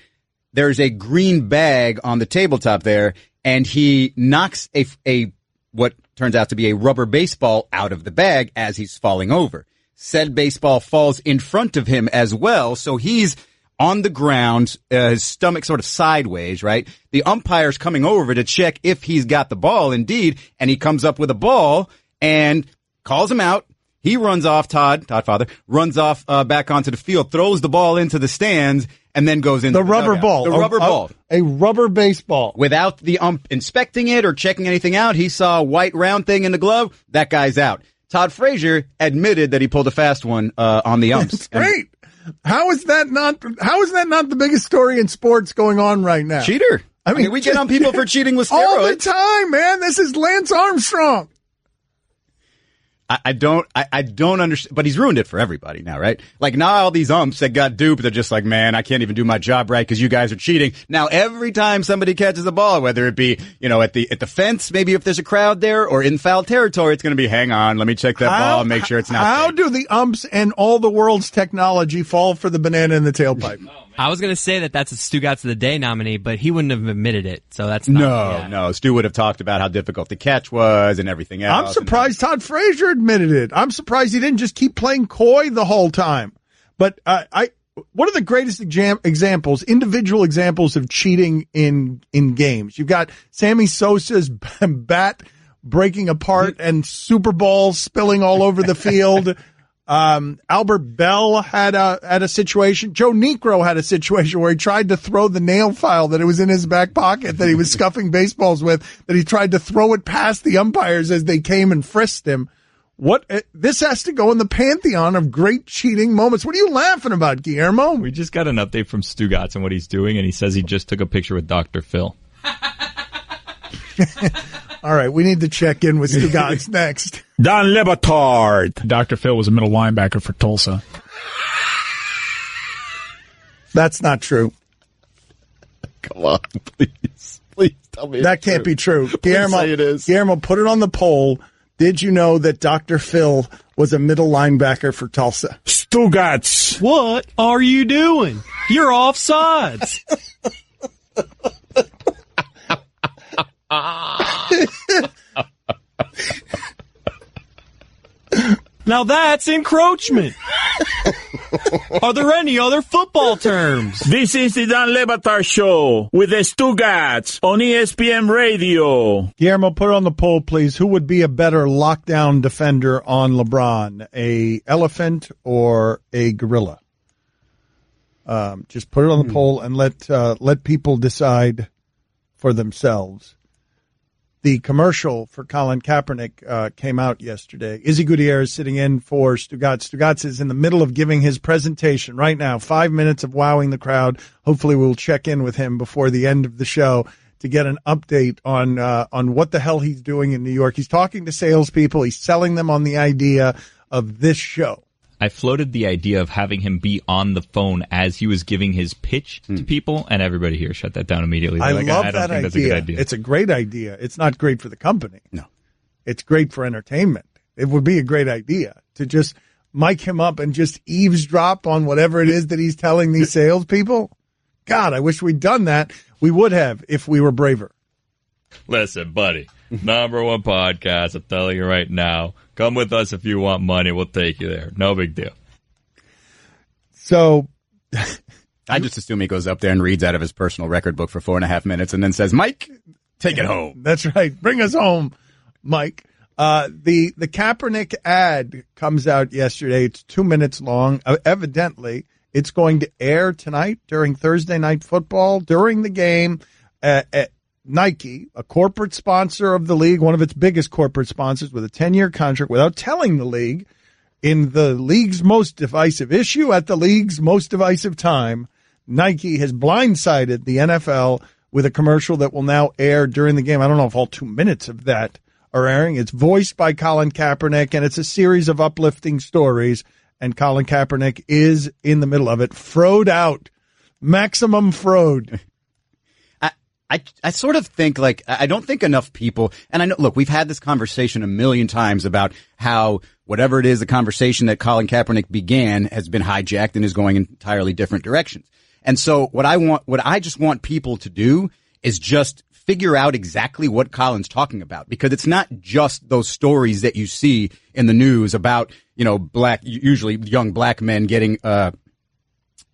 there's a green bag on the tabletop there, and he knocks a what turns out to be a rubber baseball out of the bag as he's falling over. Said baseball falls in front of him as well, so he's on the ground, his stomach sort of sideways, right? The umpire's coming over to check if he's got the ball indeed, and he comes up with a ball and calls him out. He runs off, Todd father, runs off back onto the field, throws the ball into the stands, and then goes into the rubber dugout. ball. The rubber ball. A rubber baseball. Without the ump inspecting it or checking anything out, he saw a white round thing in the glove. That guy's out. Todd Frazier admitted that he pulled a fast one on the umps. It's great. How is that not the biggest story in sports going on right now? Cheater. I mean, we get on people for cheating with steroids. All the time, man. This is Lance Armstrong. I don't understand, but he's ruined it for everybody now, right? Like now all these umps that got duped, they're just like, man, I can't even do my job right because you guys are cheating. Now every time somebody catches a ball, whether it be, at the fence, maybe if there's a crowd there, or in foul territory, it's going to be, hang on, let me check that ball and make sure it's not. How do the umps and all the world's technology fall for the banana in the tailpipe? I was going to say that's a Stugotz of the Day nominee, but he wouldn't have admitted it, so that's not. No. Stu would have talked about how difficult the catch was and everything else. I'm surprised Todd Frazier admitted it. I'm surprised he didn't just keep playing coy the whole time. But one of the greatest examples, individual examples of cheating in games. You've got Sammy Sosa's bat breaking apart and Super Balls spilling all over the field. Albert Bell had a situation. Joe Niekro had a situation where he tried to throw the nail file that it was in his back pocket that he was scuffing baseballs with, that he tried to throw it past the umpires as they came and frisked him. This has to go in the pantheon of great cheating moments. What are you laughing about, Guillermo? We just got an update from Stugotz on what he's doing, and he says he just took a picture with Dr. Phil. All right, we need to check in with Stugotz next. Don Le Batard. Dr. Phil was a middle linebacker for Tulsa. That's not true. Come on, please. Please tell me that can't be true. Guillermo, say it is. Guillermo, put it on the poll. Did you know that Dr. Phil was a middle linebacker for Tulsa? Stugotz. What are you doing? You're offsides. Now that's encroachment. Are there any other football terms? This is the Don Le Batard Show with the Stugotz on ESPN Radio. Guillermo, put it on the poll, please. Who would be a better lockdown defender on LeBron, a elephant or a gorilla? Just put it on the poll and let people decide for themselves. The commercial for Colin Kaepernick came out yesterday. Izzy Gutierrez sitting in for Stugotz. Stugotz is in the middle of giving his presentation right now. 5 minutes of wowing the crowd. Hopefully we'll check in with him before the end of the show to get an update on what the hell he's doing in New York. He's talking to salespeople. He's selling them on the idea of this show. I floated the idea of having him be on the phone as he was giving his pitch to people, and everybody here shut that down immediately. I love that think idea. That's a good idea. It's a great idea. It's not great for the company. No. It's great for entertainment. It would be a great idea to just mic him up and just eavesdrop on whatever it is that he's telling these salespeople. God, I wish we'd done that. We would have if we were braver. Listen, buddy. Number one podcast, I'm telling you right now. Come with us if you want money. We'll take you there. No big deal. So I just assume he goes up there and reads out of his personal record book for 4.5 minutes and then says, Mike, take it home. That's right. Bring us home, Mike. The Kaepernick ad comes out yesterday. It's 2 minutes long. Evidently, it's going to air tonight during Thursday Night Football during the game. Nike, a corporate sponsor of the league, one of its biggest corporate sponsors with a 10-year contract, without telling the league, in the league's most divisive issue at the league's most divisive time, Nike has blindsided the NFL with a commercial that will now air during the game. I don't know if all 2 minutes of that are airing. It's voiced by Colin Kaepernick, and it's a series of uplifting stories, and Colin Kaepernick is in the middle of it. Frode out. Maximum frode. I sort of think, like, I don't think enough people, and I know, look, we've had this conversation a million times about how whatever it is, the conversation that Colin Kaepernick began has been hijacked and is going in entirely different directions. And so what I just want people to do is just figure out exactly what Colin's talking about, because it's not just those stories that you see in the news about, usually young black men getting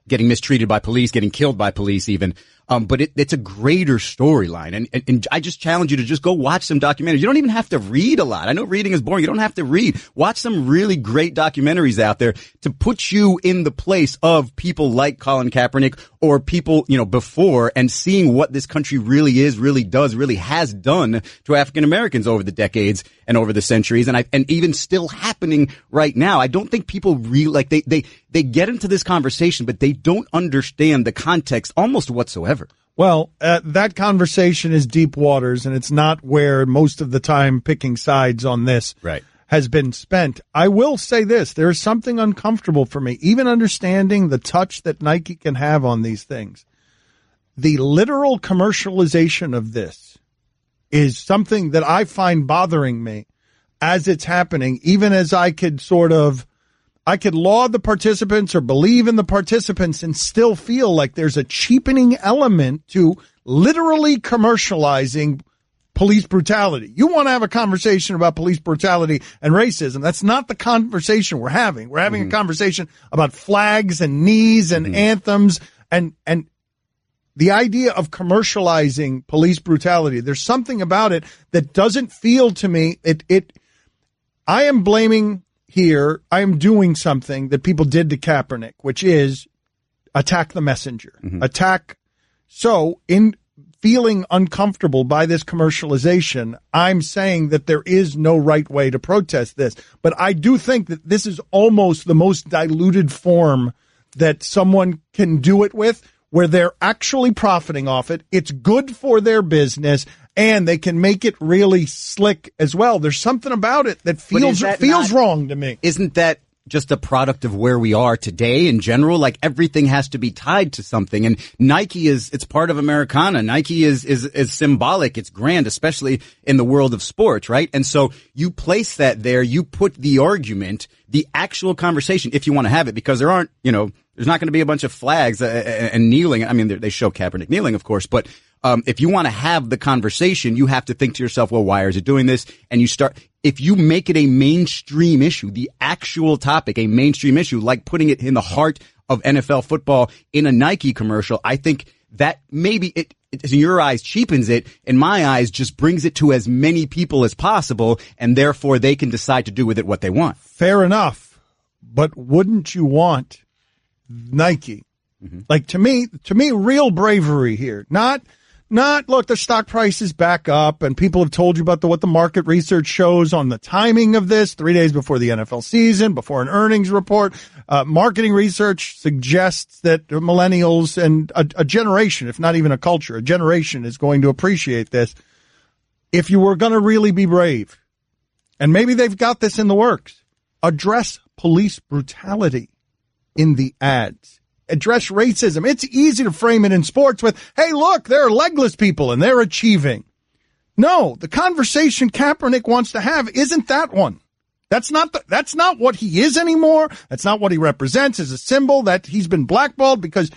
mistreated by police, getting killed by police even. But it's a greater storyline. And I just challenge you to just go watch some documentaries. You don't even have to read a lot. I know reading is boring. You don't have to read. Watch some really great documentaries out there to put you in the place of people like Colin Kaepernick or people, before, and seeing what this country really is, really does, really has done to African Americans over the decades and over the centuries, and even still happening right now. I don't think people really they get into this conversation, but they don't understand the context almost whatsoever. Well, that conversation is deep waters, and it's not where most of the time picking sides on this has been spent. I will say this. There is something uncomfortable for me, even understanding the touch that Nike can have on these things. The literal commercialization of this is something that I find bothering me as it's happening, even as I could laud the participants or believe in the participants and still feel like there's a cheapening element to literally commercializing police brutality. You want to have a conversation about police brutality and racism. That's not the conversation we're having. We're having a conversation about flags and knees and anthems and the idea of commercializing police brutality. There's something about it that doesn't feel to me. I am blaming here. I am doing something that people did to Kaepernick, which is attack the messenger, attack. So in feeling uncomfortable by this commercialization, I'm saying that there is no right way to protest this. But I do think that this is almost the most diluted form that someone can do it with, where they're actually profiting off it. It's good for their business, and they can make it really slick as well. There's something about it that feels wrong to me. Isn't that just a product of where we are today in general? Like, everything has to be tied to something, and Nike it's part of Americana. Nike is symbolic. It's grand, especially in the world of sports, right? And so you place that there, you put the argument, the actual conversation, if you want to have it, because there aren't, there's not going to be a bunch of flags and kneeling. I mean, they show Kaepernick kneeling, of course, but if you want to have the conversation, you have to think to yourself, well, why is it doing this? And if you make it a mainstream issue, the actual topic, a mainstream issue, like putting it in the heart of NFL football in a Nike commercial, I think that maybe it in your eyes cheapens it. In my eyes, just brings it to as many people as possible, and therefore they can decide to do with it what they want. Fair enough. But wouldn't you want Nike? Like, to me, real bravery here, not look, the stock price is back up and people have told you about what the market research shows on the timing of this 3 days before the NFL season, before an earnings report. Marketing research suggests that millennials and a generation, if not even a culture, a generation is going to appreciate this. If you were going to really be brave, and maybe they've got this in the works, address police brutality in the ads. Address racism. It's easy to frame it in sports with, hey, look, there are legless people and they're achieving. No, the conversation Kaepernick wants to have isn't that one. That's not what he is anymore. That's not what he represents as a symbol that he's been blackballed, because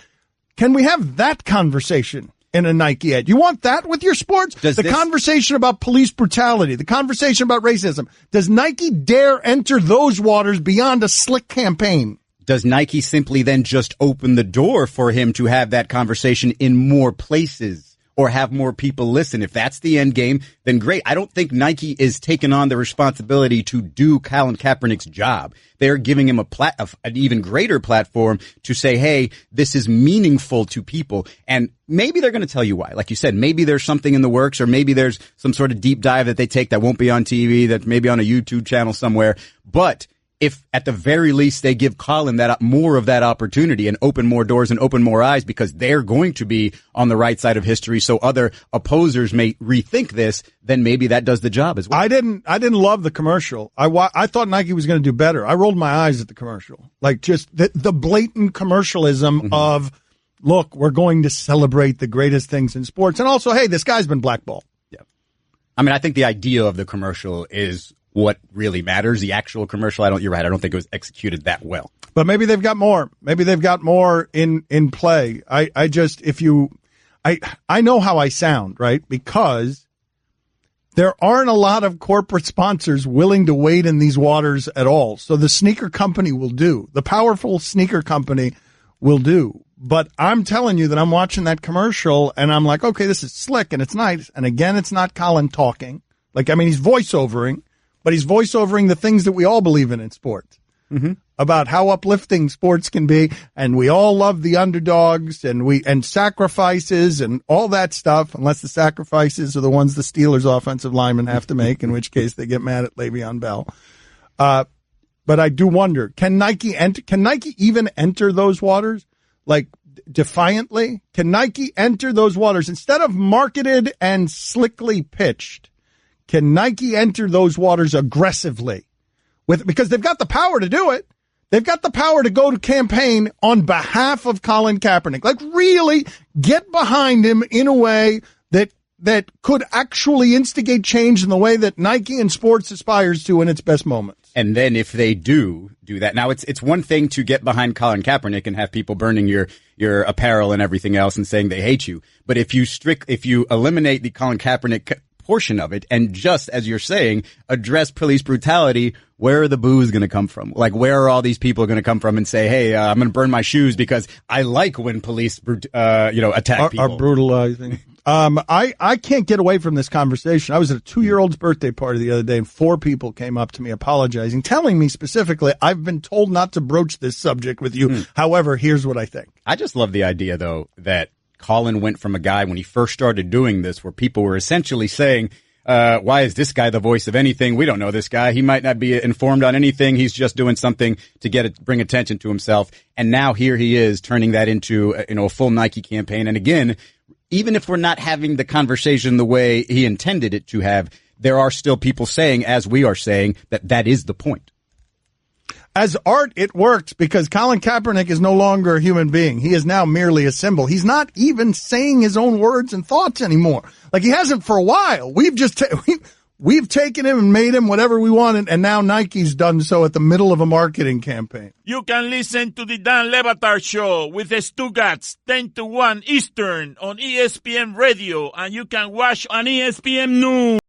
can we have that conversation? in a Nike ad. You want that with your sports? Conversation about police brutality, the conversation about racism. Does Nike dare enter those waters beyond a slick campaign? Does Nike simply then just open the door for him to have that conversation in more places or have more people listen? If that's the end game, then great. I don't think Nike is taking on the responsibility to do Colin Kaepernick's job. They're giving him an even greater platform to say, hey, this is meaningful to people. And maybe they're going to tell you why. Like you said, maybe there's something in the works, or maybe there's some sort of deep dive that they take that won't be on TV, that maybe on a YouTube channel somewhere. But if at the very least they give Colin that more of that opportunity and open more doors and open more eyes, because they're going to be on the right side of history, so other opposers may rethink this, then maybe that does the job as well. I didn't love the commercial. I thought Nike was going to do better. I rolled my eyes at the commercial, like just the blatant commercialism of, look, we're going to celebrate the greatest things in sports, and also, hey, this guy's been blackballed. Yeah, I mean, I think the idea of the commercial is what really matters. The actual commercial, you're right, I don't think it was executed that well. But maybe they've got more. Maybe they've got more in play. I know how I sound, right? Because there aren't a lot of corporate sponsors willing to wade in these waters at all. So the sneaker company will do. The powerful sneaker company will do. But I'm telling you that I'm watching that commercial and I'm like, okay, this is slick and it's nice. And again, it's not Colin talking. Like, I mean, he's voiceovering. But he's voiceovering the things that we all believe in sports, about how uplifting sports can be. And we all love the underdogs and sacrifices and all that stuff, unless the sacrifices are the ones the Steelers offensive linemen have to make, in which case they get mad at Le'Veon Bell. But I do wonder, can Nike even enter those waters? Like, defiantly? Can Nike enter those waters instead of marketed and slickly pitched? Can Nike enter those waters aggressively? Because they've got the power to do it. They've got the power to go to campaign on behalf of Colin Kaepernick. Like, really get behind him in a way that could actually instigate change in the way that Nike and sports aspires to in its best moments. And then if they do that, now it's one thing to get behind Colin Kaepernick and have people burning your apparel and everything else and saying they hate you. But if you eliminate the Colin Kaepernick portion of it and just, as you're saying, address police brutality, where are the boos going to come from? Like, where are all these people going to come from and say, hey, I'm going to burn my shoes because I like when police, attack people. Are brutalizing. I can't get away from this conversation. I was at a 2-year-old's birthday party the other day and 4 people came up to me apologizing, telling me specifically, I've been told not to broach this subject with you. However, here's what I think. I just love the idea, though, that Colin went from a guy when he first started doing this where people were essentially saying, why is this guy the voice of anything? We don't know this guy. He might not be informed on anything. He's just doing something to bring attention to himself. And now here he is turning that into a full Nike campaign. And again, even if we're not having the conversation the way he intended it to have, there are still people saying, as we are saying, that is the point. As art, it works because Colin Kaepernick is no longer a human being. He is now merely a symbol. He's not even saying his own words and thoughts anymore. Like, he hasn't for a while. We've just we've taken him and made him whatever we wanted, and now Nike's done so at the middle of a marketing campaign. You can listen to the Dan Le Batard Show with the Stugotz 10 to 1 Eastern on ESPN Radio, and you can watch on ESPN News.